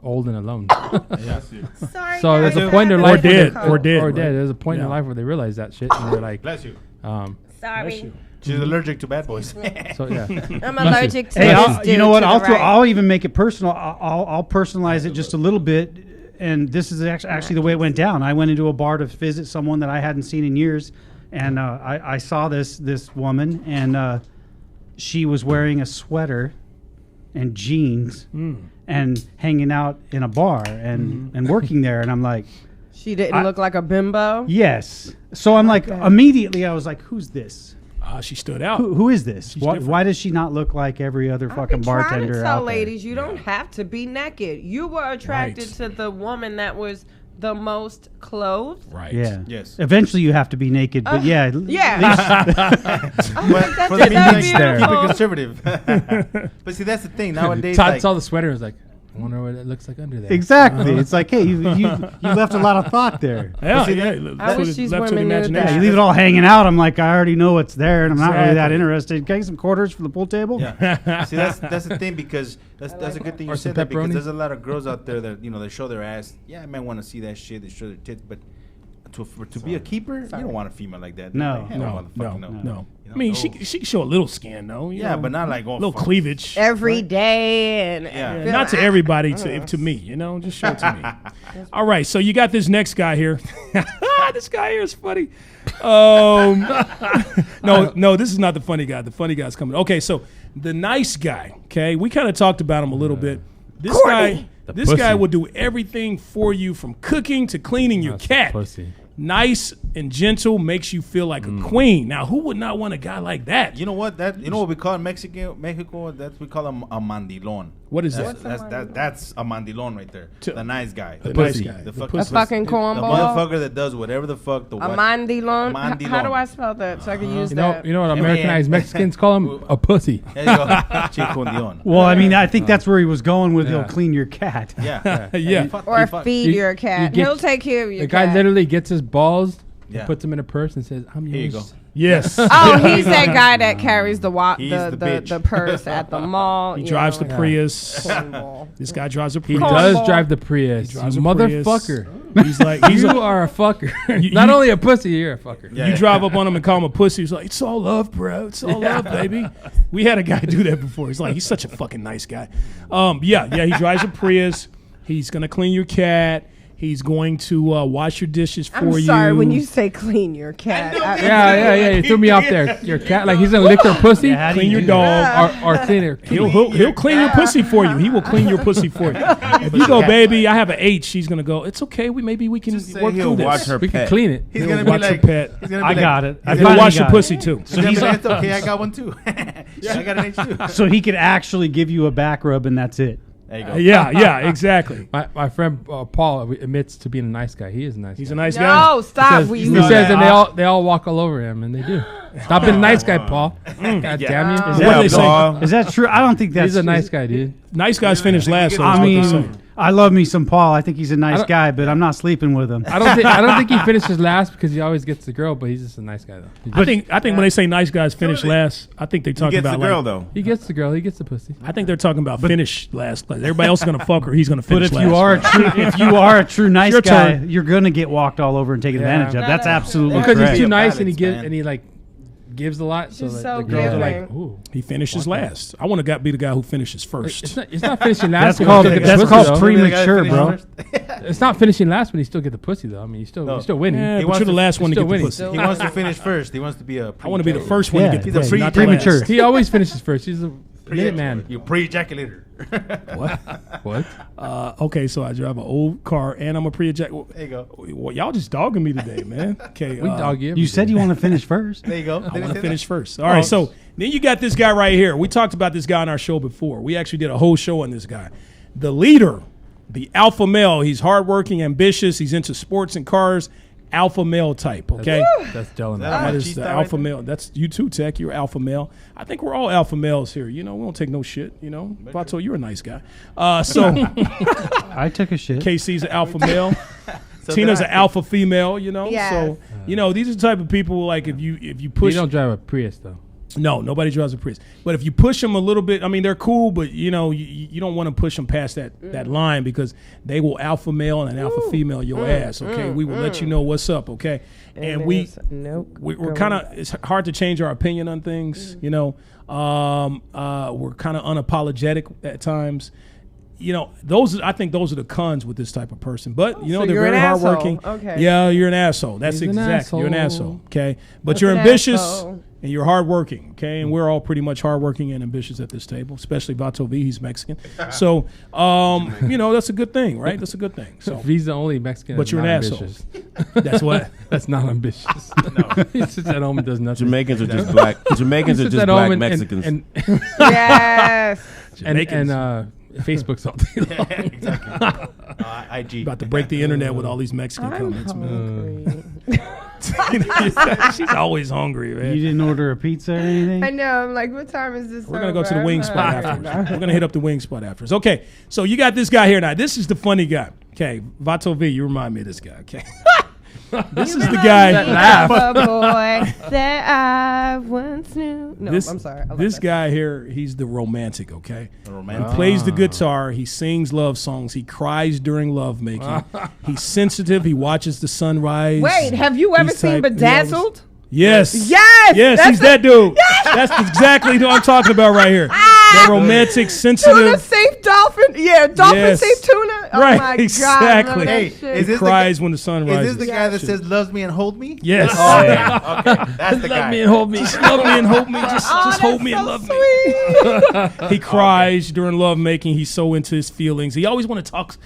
old and alone. Sorry, So there's guys, a point in I their Or life where dead. they- Or dead, or right? dead. There's a point in Yeah. their life where they realize that shit and they're like, Bless you. Sorry. She's allergic to bad boys. so yeah. I'm allergic to Hey, this dude you know what? to the I'll right. I'll even make it personal. I'll personalize it just a little bit. And this is actually the way it went down. I went into a bar to visit someone that I hadn't seen in years, and I saw this woman, and she was wearing a sweater and jeans and hanging out in a bar and working there. And I'm like, She didn't look like a bimbo. yes. So I'm like, immediately I was like, who's this? She stood out. Who is this? She's Why, different. why does she not look like every other I fucking be trying bartender to out tell there? ladies, you don't have to be naked. You were attracted Right. to the woman that was the most clothed. Right. Yeah. Yes. Eventually, you have to be naked, but yeah. Yeah. But that's for the meantime, that's keep it beautiful. conservative. But see, that's the thing nowadays. Todd like, saw the sweater and was like, I wonder what it looks like under there. Exactly. It's like, hey, you left a lot of thought there. Yeah, see, yeah. that- I wish left these to the women knew imagination. Yeah, you leave it all hanging out. I'm like, I already know what's there, and I'm not really that Exactly. interested. Can I get some quarters for the pool table? Yeah. See, that's the thing because that's a good thing Or you some said that because pepperoni. there's a lot of girls out there that they show their ass. Yeah, I might want to see that shit. They show their tits, but to be a keeper, you don't want a female like that. No. Like, hell, No, motherfucker, no. You know, I mean, no. she can show a little skin though. you Yeah, know, but not like little fuck. cleavage. Every day and Yeah. Yeah, not to everybody, to me, just show it to me. All right, so you got this next guy here. This guy here is funny. No, this is not the funny guy. The funny guy's coming. Okay, so the nice guy. Okay, we kind of talked about him a little bit. This guy, this pussy. guy will do everything for you, from cooking to cleaning your That's cat. pussy. Nice and gentle, makes you feel like a queen. Now, who would not want a guy like that? You know what? You know what we call in Mexico? We call him a mandilon. What is That's, that? that's a mandilon right there. The nice guy. The nice guy. The The fucking, fucking the cornball. motherfucker that does whatever the fuck. The A what? mandilon. Mandilon. How do I spell that so I can use You know, that? you know what Yeah, Americanized yeah. Mexicans call him? A pussy. There you go. Chicundion. Well, I mean, I think that's where he was going with Yeah. he'll clean your cat. Yeah. Yeah. Or feed You- your cat. you get- He'll take care of your The guy cat. literally gets his balls, Yeah. and puts them in a purse, and says, "I'm Here you yours." go. Yes. Oh, he's that guy that carries the He's the bitch. the purse at the mall. He you drives know, the Prius. cornball. This guy drives a He Prius. Cornball. does drive the Prius. He drives You a Prius. motherfucker. He's like, You are a fucker. You- Not you- only a pussy, you're a fucker. Yeah. You drive up on him and call him a pussy. He's like, it's all love, bro. It's all love, baby. We had a guy do that before. He's like, he's such a fucking nice guy. Yeah, he drives a Prius. He's gonna clean your cat. He's going to wash your dishes for I'm you. sorry when you say clean your cat. Yeah. You threw me off there. Your cat, like he's gonna lick her pussy, Yeah, how do clean you your do dog. or clean her. He'll clean your pussy for you. He will clean your pussy for you. If you go, baby, I have an H, he's gonna go, it's okay. Maybe we can Just say work he'll through this. watch her We can pet. clean it. He's He'll gonna be watch your like, pet. he's gonna be I like, got it. I He'll finally wash your got it. pussy too. He's gonna be like, it's okay, I got one too. I got an H too. So he could actually give you a back rub, and that's it. There you go. Yeah, exactly. My friend Paul admits to being a nice guy. He is a nice. He's guy. a nice guy. No, stop. He We says, and they all walk all over him, and they do. Stop being a nice guy, Paul. God damn you. What do they say? Paul. Is that true? I don't think that's. He's a nice guy, dude. Nice guys finish last. So that's I what they mean, say. I love me some Paul. I think he's a nice don't- guy, but I'm not sleeping with him. I don't think he finishes last because he always gets the girl, but he's just a nice guy though. I think when they say nice guys finish last, I think they're He talking gets about the girl like, though. He gets the girl. He gets the pussy. I think they're talking about finish last. Like, everybody else is gonna fuck her. He's gonna But finish if last. you are a true nice your guy, turn. you're gonna get walked all over and taken advantage of. That's absolutely Because correct. he's too nice balance, and he gives man. and he like gives a lot. So, She's like, so the girls are like, giving. ooh. He finishes last. I want to be the guy who finishes first. It's not finishing last. That's when called he still gets the that's pussy, called though. premature, bro. It's not finishing last when you still get the pussy though. I mean, you're still winning. Yeah, He but wants you're the to- last one to still get the winning. pussy. He wants to finish first. He wants to be a. I want to be the first one Yeah. to get the He's a pussy, not the premature. last. He always finishes first. He's a minute man. You pre-ejaculator. What? Okay, so I drive an old car and I'm a pre-ejac. There you go. Well, y'all just dogging me today, man. Okay, We dog you. You said you want to finish first. There you go. I want to finish first. All right, so then you got this guy right here. We talked about this guy on our show before. We actually did a whole show on this guy. The leader, the alpha male. He's hardworking, ambitious. He's into sports and cars. Alpha male type, okay? That's Dylan. That is Cheese the star alpha right male. That's you too, Tech. You're alpha male. I think we're all alpha males here. You know, we don't take no shit. You know, Vato, you're a nice guy. So I took a shit. KC's an alpha male. Tina's an alpha female. You know, Yes. so You know, these are the type of people like if you push. You don't drive a Prius though. No, nobody drives a Prius. But if you push them a little bit, I mean, they're cool, but you know, you don't want to push them past that line because they will alpha male and alpha female your ass. Okay, we will let you know what's up. Okay, and we're kind of. It's hard to change our opinion on things. You know, we're kind of unapologetic at times. You know, I think those are the cons with this type of person. But you know, they're very hardworking. Okay. Yeah, you're an asshole. That's exactly. You're an asshole. Okay, but you're ambitious. And you're hardworking, okay? And we're all pretty much hardworking and ambitious at this table, especially Vato V. He's Mexican. So, you know, that's a good thing, right? That's a good thing. So V's the only Mexican. But you're an asshole. That's what? That's not ambitious. No. He sits at home and does nothing. Jamaicans are just black. Jamaicans are just black Mexicans. Yes. And Facebook's all day long. Exactly. IG. About to break the internet with all these Mexican comments, man. She's always hungry, man. You didn't order a pizza or anything? I know. I'm like, what time is this? We're going to go to the wing spot afterwards. We're going to hit up the wing spot afterwards. Okay, so you got this guy here now. This is the funny guy. Okay, Vato V, you remind me of this guy. Okay. This is the guy. Boy that I once knew. No, I'm sorry. This guy here, he's the romantic, okay? Romantic. He plays the guitar. He sings love songs. He cries during love making. He's sensitive. He watches the sunrise. Wait, have you ever seen Bedazzled? Yes. Yes. He's that dude. Yes. That's exactly who I'm talking about right here. That romantic, sensitive. Tuna safe dolphin. Yeah, dolphin safe tuna. Oh right, my exactly. God. Hey, Is this cries when the sun rises. Is this the guy that says loves me and hold me? Yes. Oh, yeah. Okay. That's the guy. Love me and hold me. Just love me and hold me. Just hold me and love me. He cries during love making. He's so into his feelings. He always want to talk.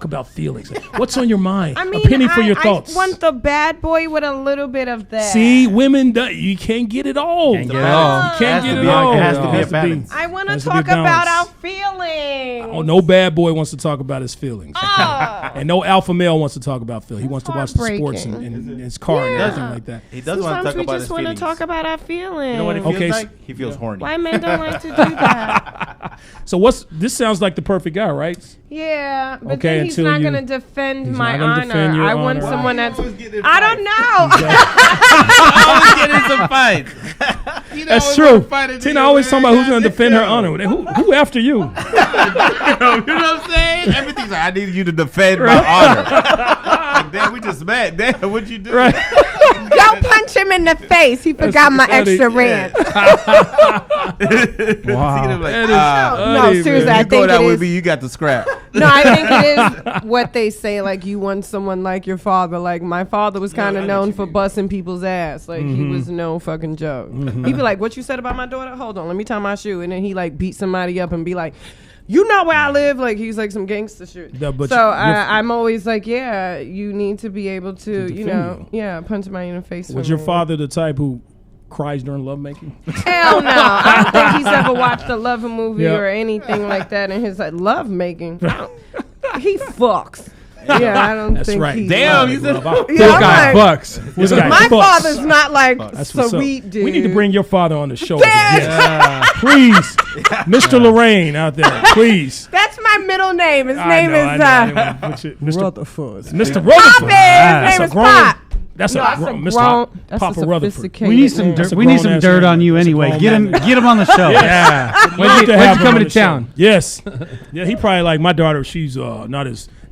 About feelings. What's on your mind? I mean, a penny for your thoughts. I want the bad boy with a little bit of that. See, women, you can't get it all. You can't get it all. It has to be a balance. I want to talk about our feelings. Oh, no bad boy wants to talk about his feelings. And no alpha male wants to talk about feelings. He wants to watch the sports in his car and everything like that. He does want to talk about his feelings. Sometimes we just want to talk about our feelings. You know what he feels like? He feels horny. Why men don't like to do that? So this sounds like the perfect guy, right? Yeah, but then he's not going to defend my honor. I want honor. Someone that's... I don't know. Always get in some fights. That's true. Tina always talking about who's going to defend her honor. Who after you? You know what I'm saying? Everything's like, I need you to defend my honor. Like, damn, we just met. Damn, what'd you do? Right. Don't punch him in the face. He forgot my extra rant. Wow. No, seriously, I you go think out it with is. me, you got the scrap. No, I think it is what they say. Like, you want someone like your father. Like, my father was kind of known for busting people's ass. Like, he was no fucking joke. He'd be like, what you said about my daughter? Hold on, let me tie my shoe. And then he, like, beat somebody up and be like, you know where I live? Like, he's like some gangster shit. Yeah, but so I'm always like, yeah, you need to be able to, you know, punch somebody in the face. Was your father the type who cries during lovemaking? Hell no. I don't think he's ever watched a love movie or anything like that in his like lovemaking. He fucks. Yeah, I don't think right. he's Damn, you said This guy fucks. This guy my fucks. father's not like That's what's sweet up. dude. We need to bring your father on the show. Please, Mr. Lorraine out there, please. That's my middle name. His name is Mr. Rutherford. Mr. Rutherford. His name is Pop. That's No, a that's a Mr. grown. That's Papa a Rutherford. sophisticated We need some name. dirt. We need some grown-ass dirt name. on you That's a anyway. grown Get man. him on the show. Yeah. Love When's to he have him coming on to the show. town? Yes. Yeah, he probably like my daughter. She's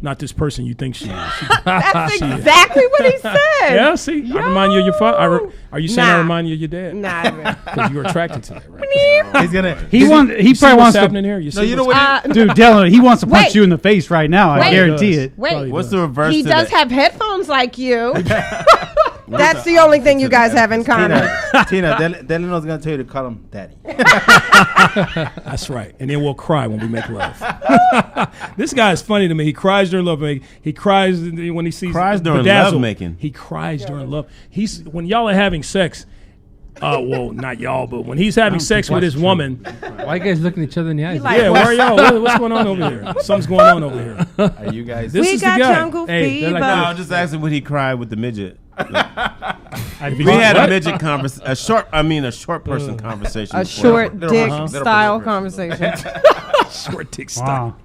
not this person you think she is. That's exactly what he said. Yeah, see, I remind you of your father. Are you saying I Nah. remind you of your dad? Nah. Because you're attracted to that, right? He's gonna. He You probably see wants what's to. happening here. You see No, you know what's- what? Dude, Dylan, he wants to punch Wait. you in the face right now. I Wait. guarantee Does. it. Wait. What's the reverse He to does that? have headphones like you. That's the only thing you guys have in common. Tina, Delano's gonna tell you to call him daddy. That's right. And then we'll cry when we make love. This guy is funny to me. He cries during love making. He cries when he sees Cries during Bedazzled. love making. He cries during love. He's when y'all are having sex. Well, not y'all, but when he's having sex with his woman. Why you guys looking at each other in the eyes? like- Yeah, where are y'all? What's going on over here? Something's going on over here. Are you guys? This We is got the guy. jungle Hey, they're fever. like No, I'm just asking when he cried with the midget. I'd be We had a what? midget a short person conversation. A before. short Little dick little style person. conversation. short dick style. Wow.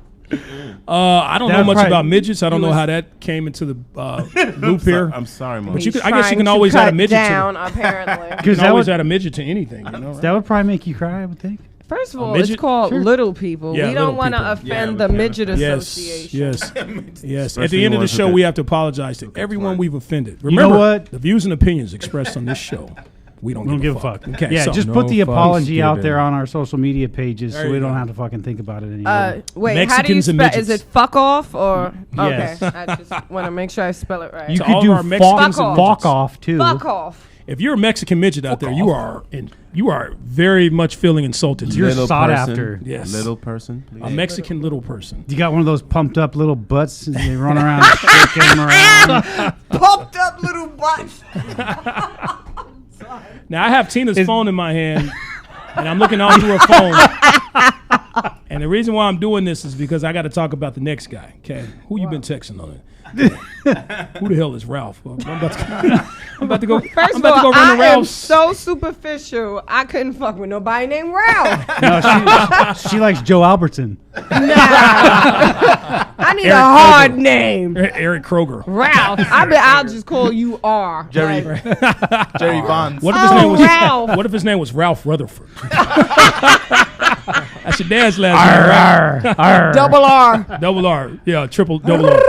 I don't know That much probably- about midgets. I don't know how that came into the loop here. I'm sorry, Mom. But you He's could, I guess you can trying always to add a cut midget down, to apparently. you Because can that always would add a midget to anything, you know, right? that would probably make you cry. I would think. First of A all, it's midget? called Sure. Little People. Yeah, we don't little want to people. offend Yeah, the we Midget Yes, Association. yes, yes. At Especially the end of the ones show, with we the- have to apologize to everyone twerk. we've offended. know Remember, what? the views and opinions expressed on this show, we don't give a fuck. Okay, Yeah, so just No put the fucks apology out given. there on our social media pages, There so you we don't go. have to fucking think about it anymore. Wait, how do you Mexicans and spell? Is midgets. it fuck off or Yes. okay? I just want to make sure I spell it right. you to could all do of our Mexicans and fuck midgets. off too. fuck off. If you're a Mexican midget out there, you are very much feeling insulted. You're Little sought person. after. Yes. Little person, please. A Mexican little person. You got one of those pumped up little butts, and they run around shaking them around. Pumped up little butts. Now I have Tina's phone in my hand, and I'm looking all through her phone. And the reason why I'm doing this is because I got to talk about the next guy. Okay, who you been texting on it? Who the hell is Ralph? I'm about to go. First I'm of about to go all, run the I am Ralphs. so superficial. I couldn't fuck with nobody named Ralph. No, she likes Joe Albertson. I need Eric a hard Kroger. name. Eric Kroger. Ralph. I'll just call you R. Jerry Like, Jerry Bonds. What if his name was Ralph. What if his name was Ralph Rutherford? That's your dad's last name, right? Double R. Double R. Yeah, double R.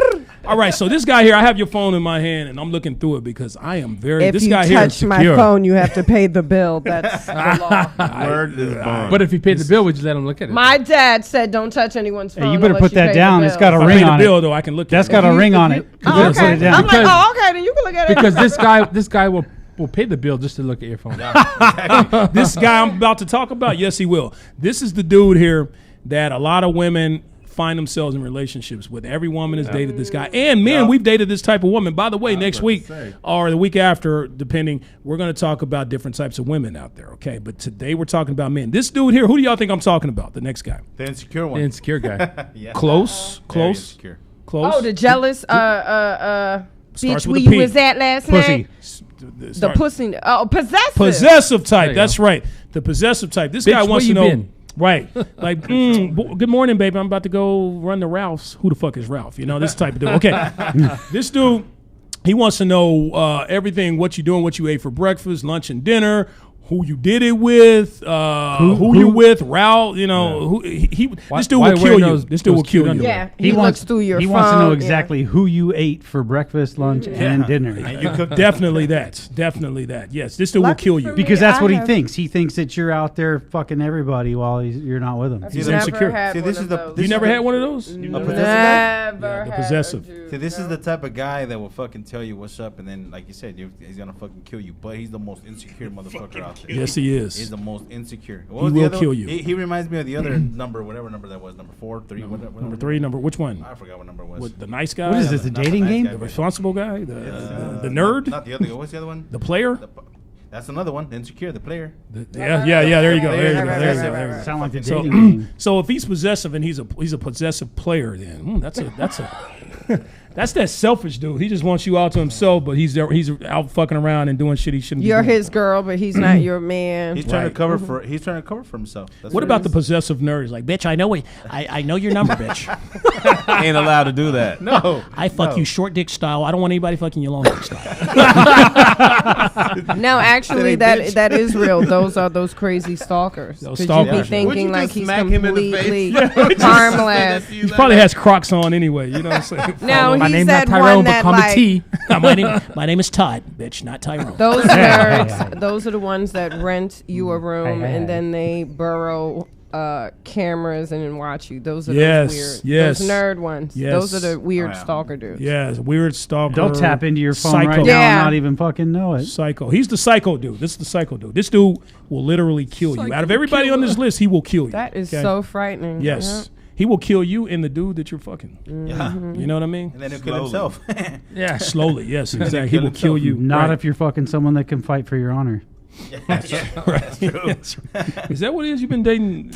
All right, so this guy here, I have your phone in my hand, and I'm looking through it because I am very. If this you guy here is touch my secure. phone, you have to pay the bill. That's the law. Word is bond. But if you paid the bill, would you let him look at it? My dad said, "Don't touch anyone's phone." Hey, you better unless put that pay the down. It's bill." got a If I ring pay the on bill, it. though, I can look That's at got it. a ring on it. You Oh, better okay. put it down. I'm like, oh, okay. Then you can look at it. Because this guy will pay the bill just to look at your phone. This guy I'm about to talk about, yes, he will. This is the dude here that a lot of women find themselves in relationships with. Every woman has dated this guy. And men, we've dated this type of woman. By the way, next week or the week after, depending, we're going to talk about different types of women out there, okay? But today we're talking about men. This dude here, who do y'all think I'm talking about? The next guy. The insecure The one. insecure guy. Yeah. Close. Very insecure. Close. Oh, the jealous Starts bitch with where a you P. was at last Pussy. night. The pussy. Oh, possessive. Possessive There type. you That's go. right. The possessive type. This Bitch, guy wants where to you know. been? Right. Like, good morning, baby. I'm about to go run the Ralphs. Who the fuck is Ralph? You know, this type of dude. Okay. This dude, he wants to know everything, what you doing, what you ate for breakfast, lunch, and dinner, who you did it with, who you with, Ralph, you know, who this dude will kill you. This dude will kill you. Yeah, he looks through your He phone. wants to know yeah. exactly who you ate for breakfast, lunch, and dinner. And you cook Definitely that. Definitely that. Yes, this dude will Lucky kill for you. me. Because that's I what he have- thinks. He thinks that you're out there fucking everybody while you're not with him. He's Never insecure. had See, one this of is the- those. this You is never the- had one of those? A Never possessive guy? Yeah, the had possessive. a dude, See, this is no. the type of guy that will fucking tell you what's up, and then, like you said, he's gonna fucking kill you. But he's the most insecure motherfucker out there. Yes, he is. He's the most insecure. What He was the will other kill one? you. He reminds me of the other number, whatever number that was, number 4, 3, what Number 3, which one? I forgot what number it was. What, the nice guy? What is this, a Not the dating nice game? guy, The but- responsible guy? The nerd? Not the other guy. What's the other one? The player? That's another one. The insecure, the player. Yeah. There you go. There you go. Right, There you right, go. right, There you right. go. Sound like a So, dating game. so if he's possessive and he's a possessive player, then that's that's that selfish dude. He just wants you out to himself, but he's out fucking around and doing shit he shouldn't. You're be doing. his girl, but he's not your man. He's trying to Right. cover for. He's trying to cover for himself. That's What it about the is. possessive nerd? He's like, bitch, I know I know your number, bitch. Ain't allowed to do that. No, I fuck you short dick style. I don't want anybody fucking you long dick style. No, actually, Hey, that bitch. that is real. Those are those crazy stalkers. Those 'Cause you stalkers. be Would thinking you like just he's smack him in the completely face? harmless. He probably has Crocs on anyway. You know what I'm saying? No, My he's name's that not one Tyrone, but that call me like T. my name is Todd, bitch, not Tyrone. those nerds. Those are the ones that rent you a room Hey, hey, and hey. then they burrow cameras and then watch you. Those are Yes, those weird. yes, Those nerd ones. yes. Those are the weird Oh, yeah. stalker dudes. Yeah, it's a weird stalker. They'll tap into your phone psycho. right now Yeah. and not even fucking know it. Psycho. He's the psycho dude. This is the psycho dude. This dude will literally kill you. Out of everybody on this list, he will kill you. That is okay? so frightening. Yes. He will kill you and the dude that you're fucking. Yeah. You know what I mean? And then he'll kill Slowly. himself. Yeah. Slowly, yes, exactly. He kill will kill himself. you. Not Right. if you're fucking someone that can fight for your honor. That's right. Is that what it is? You've been dating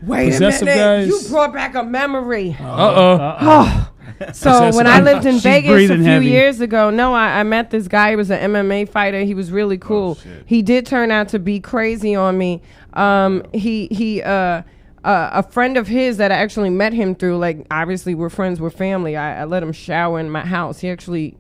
Wait a possessive minute. guys? You brought back a memory. Uh-oh. So Possessive. when I lived in She's Vegas a breathing few heavy. years ago, I met this guy. He was an MMA fighter. He was really cool. shit. He did turn out to be crazy on me. a friend of his that I actually met him through, like, obviously we're friends, we're family. I let him shower in my house. He actually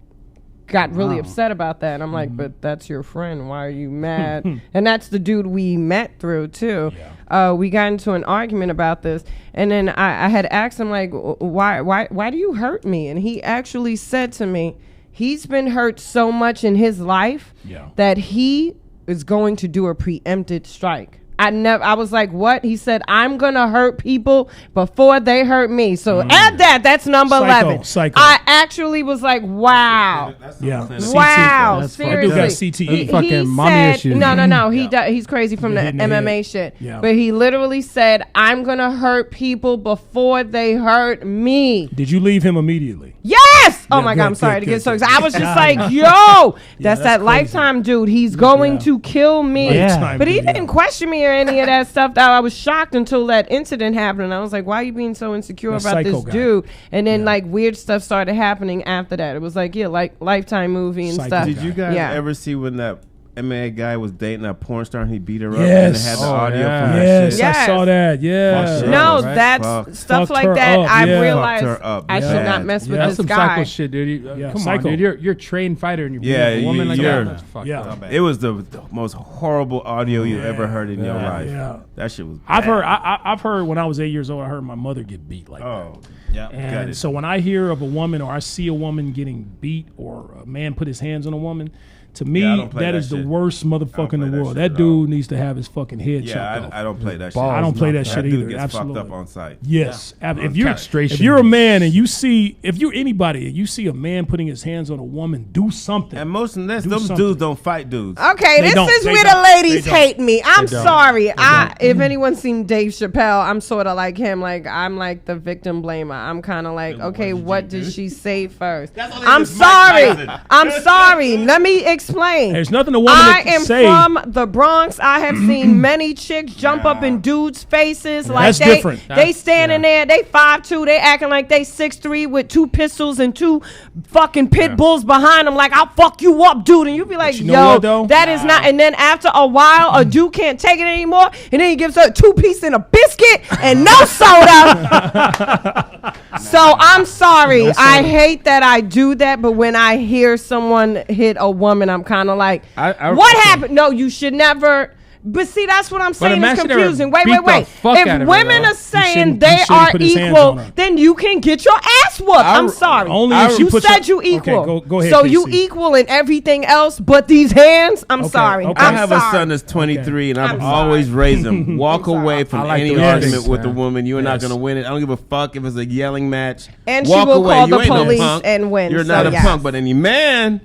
got really upset about that. And I'm like, but that's your friend. Why are you mad? And that's the dude we met through too. Yeah. We got into an argument about this, and then I had asked him, like, why do you hurt me? And he actually said to me, he's been hurt so much in his life that he is going to do a preempted strike. I was like, what? He said, I'm going to hurt people before they hurt me. So add that. That's number 11. Psycho. I actually was like, wow. Wow. Seriously. He fucking mommy said, issues. No. He's crazy from the MMA shit. Yeah. But he literally said, I'm going to hurt people before they hurt me. Did you leave him immediately? Yes! Oh Yeah, my good, God, I'm sorry good, to get good, so good. excited. I was just like, yo, that's that crazy. Lifetime dude. He's going to kill me. Yeah. But he didn't question me or any of that stuff. I was shocked until that incident happened. And I was like, why are you being so insecure That about this psycho guy. dude? And then like weird stuff started happening after that. It was like, like Lifetime movie and Psycho stuff. guy. Did you guys Yeah. ever see when that MMA guy was dating a porn star and he beat her up Yes. and it had the Oh, audio yeah. from that Yes, shit? Yes. I saw that. Yeah. Fuck shit. No, Right? that's Fuck. stuff Fucked like her that. up, I yeah. realized Fucked her up I should bad. not mess with Yeah. That's this some guy. psycho shit, dude. Yeah, Come psycho. on, dude. You're a trained fighter and you beat Yeah, a woman like you're- that. That's fucked Yeah. up. It was the most horrible audio you ever heard in your life. Yeah. That shit was I've bad. heard. I've heard when I was 8 years old. I heard my mother get beat like that. Oh, Yeah. And so when I hear of a woman or I see a woman getting beat or a man put his hands on a woman, to me, Yeah, I don't play that that is the shit. worst motherfucker in play the that world. shit That at dude needs to have his fucking head chopped yeah, off. I don't play that shit. Balls I don't play that knocked shit That either. dude gets Absolutely. fucked up on site. Yes. If you're Castration. if you're a man and you see if you're anybody and you see a man putting his hands on a woman, do something. And most of them, Do those something. dudes don't fight dudes. Okay, They this don't. is They where don't. the ladies They don't. hate me. I'm don't. sorry. If anyone's seen Dave Chappelle, I'm sort of like him. Like I'm like the victim blamer. I'm kind of like, okay, what did she say first? I'm sorry. I'm sorry. Let me explain. There's nothing a woman I can am say. from the Bronx. I have seen many chicks jump up in dudes' faces. Like That's different. They standing there. They 5'2". They acting like they 6'3" with 2 pistols and 2 fucking pit bulls behind them. Like I'll fuck you up, dude. And you be like, you know yo, what, though? that is not. And then after a while, a dude can't take it anymore, and then he gives her a 2-piece and a biscuit and no soda. So I'm sorry. I hate that I do that, but when I hear someone hit a woman, I'm kind of like, what happened? No, you should never. But see, that's what I'm saying is imagine they were confusing. Wait. beat the fuck out If of her, women though. are saying shouldn't- they he shouldn't are put his hands equal, on her. then you can get your ass whooped. I'm sorry. Only if she You puts said her- you Okay, equal. go ahead, So KC. you equal in everything else, but these hands, I'm Okay, sorry. okay. I I'm have sorry. a son that's 23, and I've I'm always sorry. raised him. Walk away from I like any those argument things, with a man. woman. You're not Yes. going to win it. I don't give a fuck if it's a yelling match. And she Walk will away. call You the ain't no police punk. and win, You're so not a yes. punk, but any man,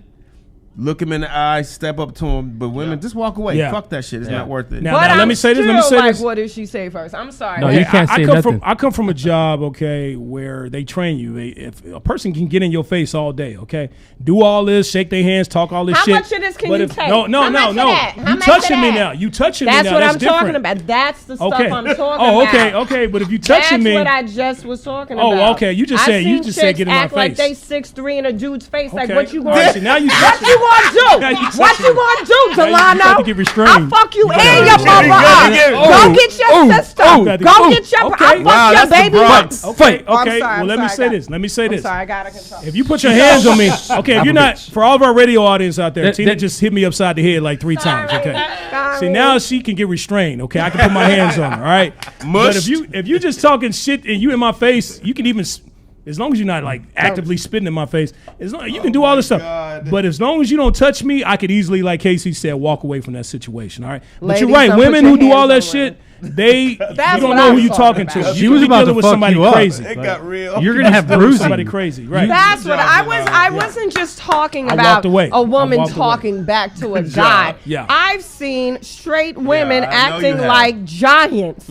look him in the eye, step up to him. But women, just walk away. Yeah. Fuck that shit. It's not worth it. Now, But let I'm me say this. still Let me say like, this. what did she say first? I'm sorry. No, you can't say I come nothing. from I come from a job, okay, where they train you. If a person can get in your face all day, okay, do all this, shake their hands, talk all this How shit. much of this can but you if, take? No, How much of that? How You much touching of me that? now. You touching That's me now. what That's I'm different. talking about. That's the stuff Okay. I'm talking Oh, about. okay, okay. But if you touching me, That's what I just was talking Oh, about. okay. You just I've said- you seen just said chicks get in my act like they face. 6'3" in a dude's face. Like, Okay. what you All gonna right, do? see, now you What touching you me. gonna do? Now you What touching you me. gonna do, Now you Delano? got to get restrained. I'll fuck you You and gotta your get restrained. mother You up. gotta get- Go get your sister. You Go gotta get your. Okay. I'll fuck Wow, your that's the baby Bronx. mother. Okay, Oh, I'm okay. sorry, Well, I'm let me sorry, say I this. Let me say I'm this. sorry, I got to control. If you put your hands on me, okay, if you're not, for all of our radio audience out there, Tina just hit me upside the head like 3 times, okay? Sorry. See, now she can get restrained, okay? I can put my hands on her, all right? But Mushed. if you just talking shit and you in my face, you can even, as long as you're not like actively spitting in my face, as long you can do all this stuff. God. But as long as you don't touch me, I could easily, like Casey said, walk away from that situation, all right? But Ladies, you're right, don't put women your who do hands all on that women. shit, you That's don't what know I who was you're talking talking to. about. You She could was be about dealing to with fuck somebody you up. crazy. It got real. You're gonna have Dealing with bruising. somebody crazy, right? That's what I was. I Yeah. wasn't just talking I about walked away. a woman I walked away. talking back to a guy. Yeah. I've seen straight women I know you acting have. like giants.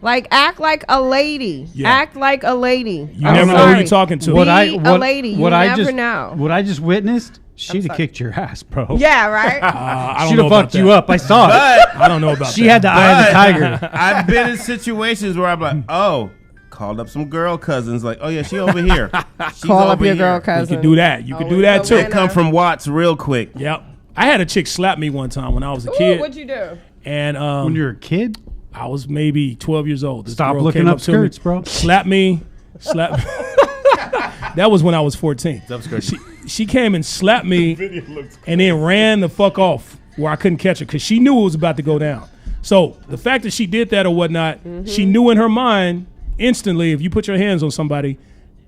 Like act like a lady. Yeah. Act like a lady. You I'm never know who sorry. you're talking to. Be a lady. You never know. What I just witnessed, she'd have kicked your ass, bro. Yeah, right. I don't She'd know have about fucked you that. up. I saw it. But I don't know about She that. had the eye of the tiger. I've been in situations where I'm like, oh, called up some girl cousins. Like, oh yeah, she over here. She's Call up over your here. girl You cousin. could do that. You could do Always that the too. winner. Come from Watts real quick. Yep. I had a chick slap me one time when I was a Ooh, kid. what'd you do? And When you're a kid, I was maybe 12 years old. This Stop girl looking came up to me, skirts, bro. Slapped me. That was when I was 14. She came and slapped me and then ran the fuck off where I couldn't catch her because she knew it was about to go down. So the fact that she did that or whatnot, she knew in her mind instantly, if you put your hands on somebody,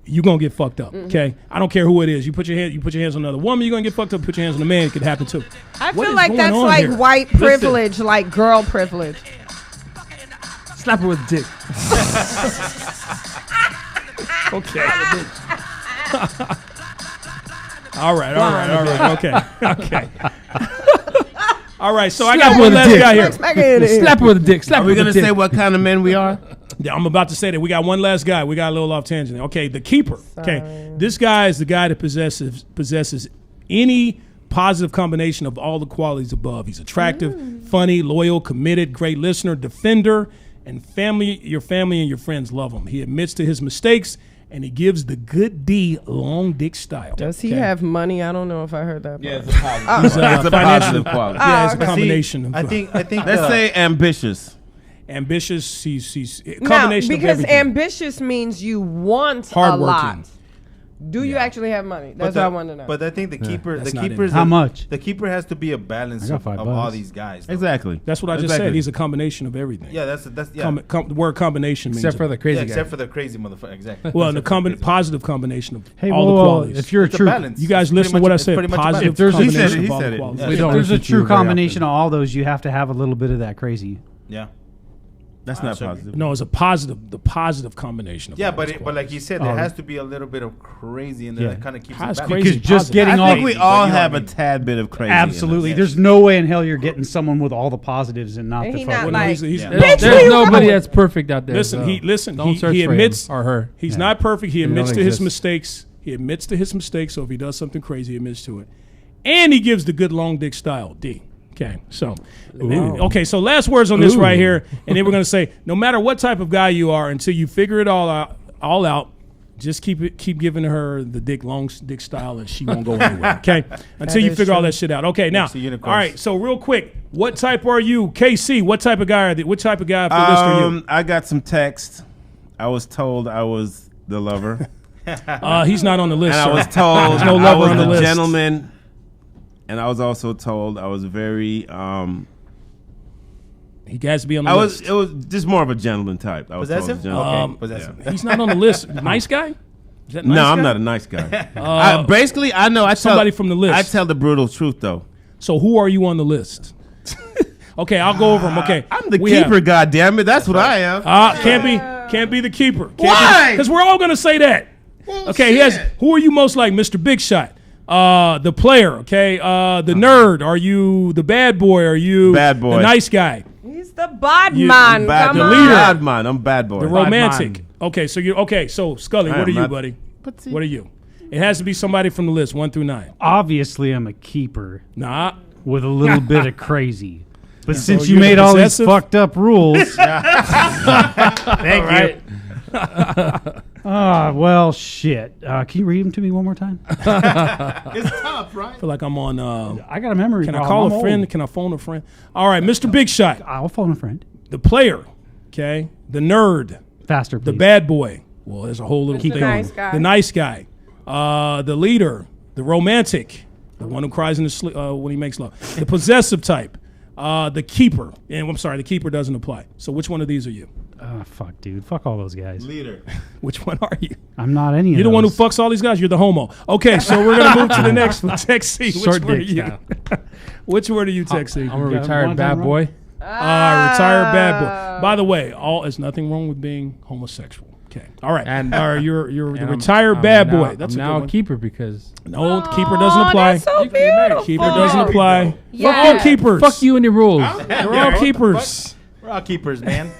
you're going to get fucked up, okay? I don't care who it is. You put your hands on another woman, you're going to get fucked up. Put your hands on a man, it could happen too. I What feel is like going that's on like here? white privilege, like girl privilege. Slap her with a dick. Okay. All right. Okay. All right, so I got Slap one with a last dick. guy here. Slap her with a dick. Slap Are her we with a gonna dick. say what kind of men we are? Yeah, I'm about to say that. We got one last guy. We got a little off tangent. Okay, the keeper. Okay, this guy is the guy that possesses any positive combination of all the qualities above. He's attractive, funny, loyal, committed, great listener, defender, and your family and your friends love him. He admits to his mistakes, and he gives the good D long dick style. Does he have money? I don't know if I heard that. Yeah, part. it's a positive. He's, It's a positive quality. Yeah, it's a okay. combination. Of, I think. Let's say ambitious. ambitious. He's a Now, combination of because everything. ambitious means you want a Hardworking. lot. Do you actually have money? That's what I want to know. But I think the keeper, That's the not keeper's it. How much? The keeper has to be a balance I of got $5. all these guys. though. Exactly. That's what I just Exactly. said. He's a combination of everything. Yeah, that's yeah. The word combination means Except for the crazy Yeah, guy. except for the crazy motherfucker. Exactly. well, the Except for the crazy positive combination of Hey, all the well, qualities. if you're a It's a true, balance. You guys It's listen to pretty what I much- it's said. pretty much a Positive balance. If there's a- combination He said it, of all he the said it. qualities. Yeah. We if don't there's a listen to you true very combination often. of all those, you have to have a little bit of that crazy. Yeah. That's not positive. No, it's the positive combination of Yeah, all but those but like you said, Oh. there has to be a little bit of crazy in there Yeah. that kind of keeps How's it crazy balanced. Because just positive? getting I all think we but all you know have what I a mean. tad bit of crazy. in us. absolutely. There's no way in hell you're getting someone with all the positives and not And the he fucking. not like- he's, Yeah. There's, Bitch, nobody that's perfect out there. Listen, so listen. Don't search He for admits him or her. he's not perfect. He They admits don't to his exist. mistakes. He admits to his mistakes. So if he does something crazy, he admits to it, and he gives the good long dick style D. Okay, so last words on this right here, and then we're gonna say no matter what type of guy you are, until you figure it all out, just keep giving her the long dick style, and she won't go anywhere. Okay, until you is figure all true. that shit out. Okay, now, to unicorns. all right. So real quick, what type are you, KC? What type of guy what type of guy for list are you? I got some text. I was told I was the lover, He's not on the list. and I sir. was told There's no I lover was on the the list. gentleman, and I was also told I was very. He has to be on the I list. was. It was just more of a gentleman type. I was told Possessive? a gentleman. Okay, possessive. He's not on the list. Nice guy? Is that nice No, I'm guy? not a nice guy. Basically, I know. I somebody tell, from the list. I tell the brutal truth, though. So who are you on the list? Okay, I'll go over them. Okay, I'm the we keeper. have- Goddamn it, that's what I am. Can't be the keeper. Why? Because we're all gonna say that. Okay, who are you most like, Mr. Big Shot? The player. Okay, the nerd. Are you the bad boy? Are you Bad boy. the nice guy? He's the bad You- man. Bad Come the on. leader. Bad man. I'm bad boy. The romantic. Okay, so Scully, I what are am you, not- buddy? What are you? It has to be somebody from the list 1 through 9. Obviously, I'm a keeper Nah. with a little bit of crazy. But since you're you made the all these possessive? fucked up rules, Thank you. well, shit. Can you read them to me one more time? It's tough, right? I feel like I'm on. I got a memory Can I problem. call I'm a friend? old. Can I phone a friend? All right, Mr. Big Shot, I'll phone a friend. the player, okay, the nerd, Faster, the please. bad boy. Well, there's a whole little The thing. nice guy. The nice guy, the leader, the romantic, the one who cries in the when he makes love, the possessive type, the keeper. And I'm sorry, the keeper doesn't apply. So which one of these are you? Oh, fuck, dude. Fuck all those guys. Leader. Which one are you? I'm not any of You're the one who those. fucks all these guys. You're the homo. Okay, so we're gonna move to the next one. Tech C. Which Short one are dick you? style. Which one are you, Tech C? I'm a got one retired time bad wrong. boy. Retired bad boy. By the way, there's nothing wrong with being homosexual. Okay. All right. And- you're the And retired I'm bad now- boy. That's I'm a now good a one. keeper because No, the keeper doesn't apply. That's so You can be married. beautiful. Keeper doesn't apply. Yeah. We're all keepers. fuck you and your rules. We're all keepers. We're all keepers, man.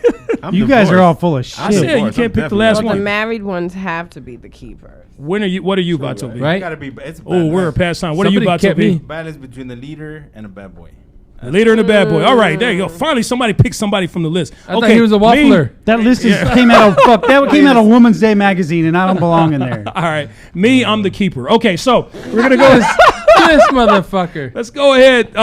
You guys are all full of shit. I said you divorced. can't I'm pick the definitely last Well, the one. married ones have to be the keepers. When are you? What are you, Vato B? Right? It's gotta be. It's a Oh, we're balance. past time. What are you, Somebody Vato kept B? me. Balance between the leader and a bad boy. The leader and the bad boy. All right, there you go. Finally, somebody picked somebody from the list. I thought he was a me- waffler. That list came out of that came out of Woman's Day magazine, and I don't belong in there. All right, I'm the keeper. Okay, so we're gonna go. This motherfucker. Let's go ahead.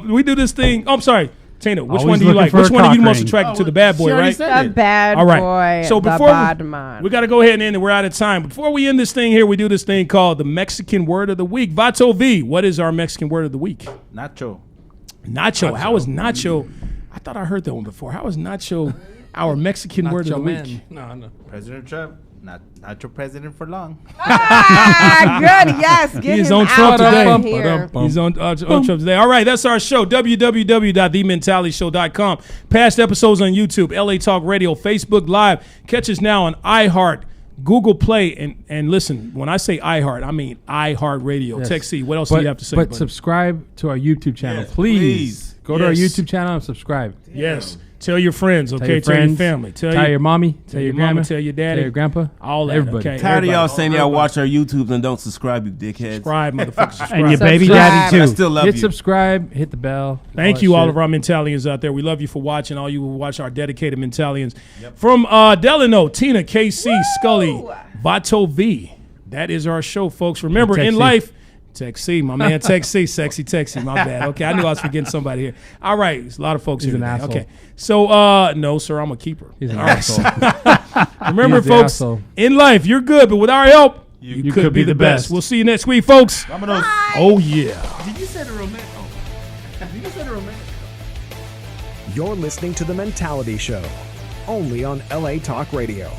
We do this thing. Oh, I'm sorry. Tina, which Always one do you looking like? for Which a one are you cock most ring. attracted to? The bad boy, She already right? said The it. bad All right. boy. So the before bad man. we got to go ahead and end it. We're out of time. Before we end this thing here, we do this thing called the Mexican word of the week. Vato V, what is our Mexican word of the week? Nacho. Nacho. How is nacho? I thought I heard that one before. How is nacho our Mexican word of the week? No. President Trump. Not your president for long. Ah, good. Yes. Get He's him on Trump out today. of here. He's on Trump today. All right, that's our show. www.thementalityshow.com. Past episodes on YouTube, LA Talk Radio, Facebook Live. Catch us now on iHeart, Google Play, and listen. When I say iHeart, I mean iHeart Radio. Yes. Tech C, what else do you have to say? But buddy? subscribe to our YouTube channel, Yes, please. please. Go to our Yes. YouTube channel and subscribe. Yes. Tell your friends, okay? Tell your Tell friends. your family. Tell your mommy. Tell your mama, grandma. tell your daddy. Tell your grandpa. All that, Everybody. okay? Tired of y'all Everybody. saying y'all watch our YouTubes and don't subscribe, you dickheads. Subscribe, motherfuckers. Subscribe. And your baby Subscribe. daddy But I too. still love Hit you. subscribe. Hit the bell. Thank that you, all shit. of our Mentalians out there. We love you for watching. All you who watch our dedicated Mentalians. From Delano, Tina, KC, Scully, Vato V. That is our show, folks. Remember, Tech in C. life, Tech C, my man Tech C, sexy Tech C, my bad. Okay, I knew I was forgetting somebody here. All right, there's a lot of folks He's here an today. asshole. Okay, so, no, sir, I'm a keeper. He's an All right, asshole. remember, He's the folks, asshole. in life, you're good, but with our help, you could be the best. We'll see you next week, folks. Vámonos. Oh, yeah. Did you say the romantic? Oh. Did you say the romantic? You're listening to The Mentality Show, only on LA Talk Radio.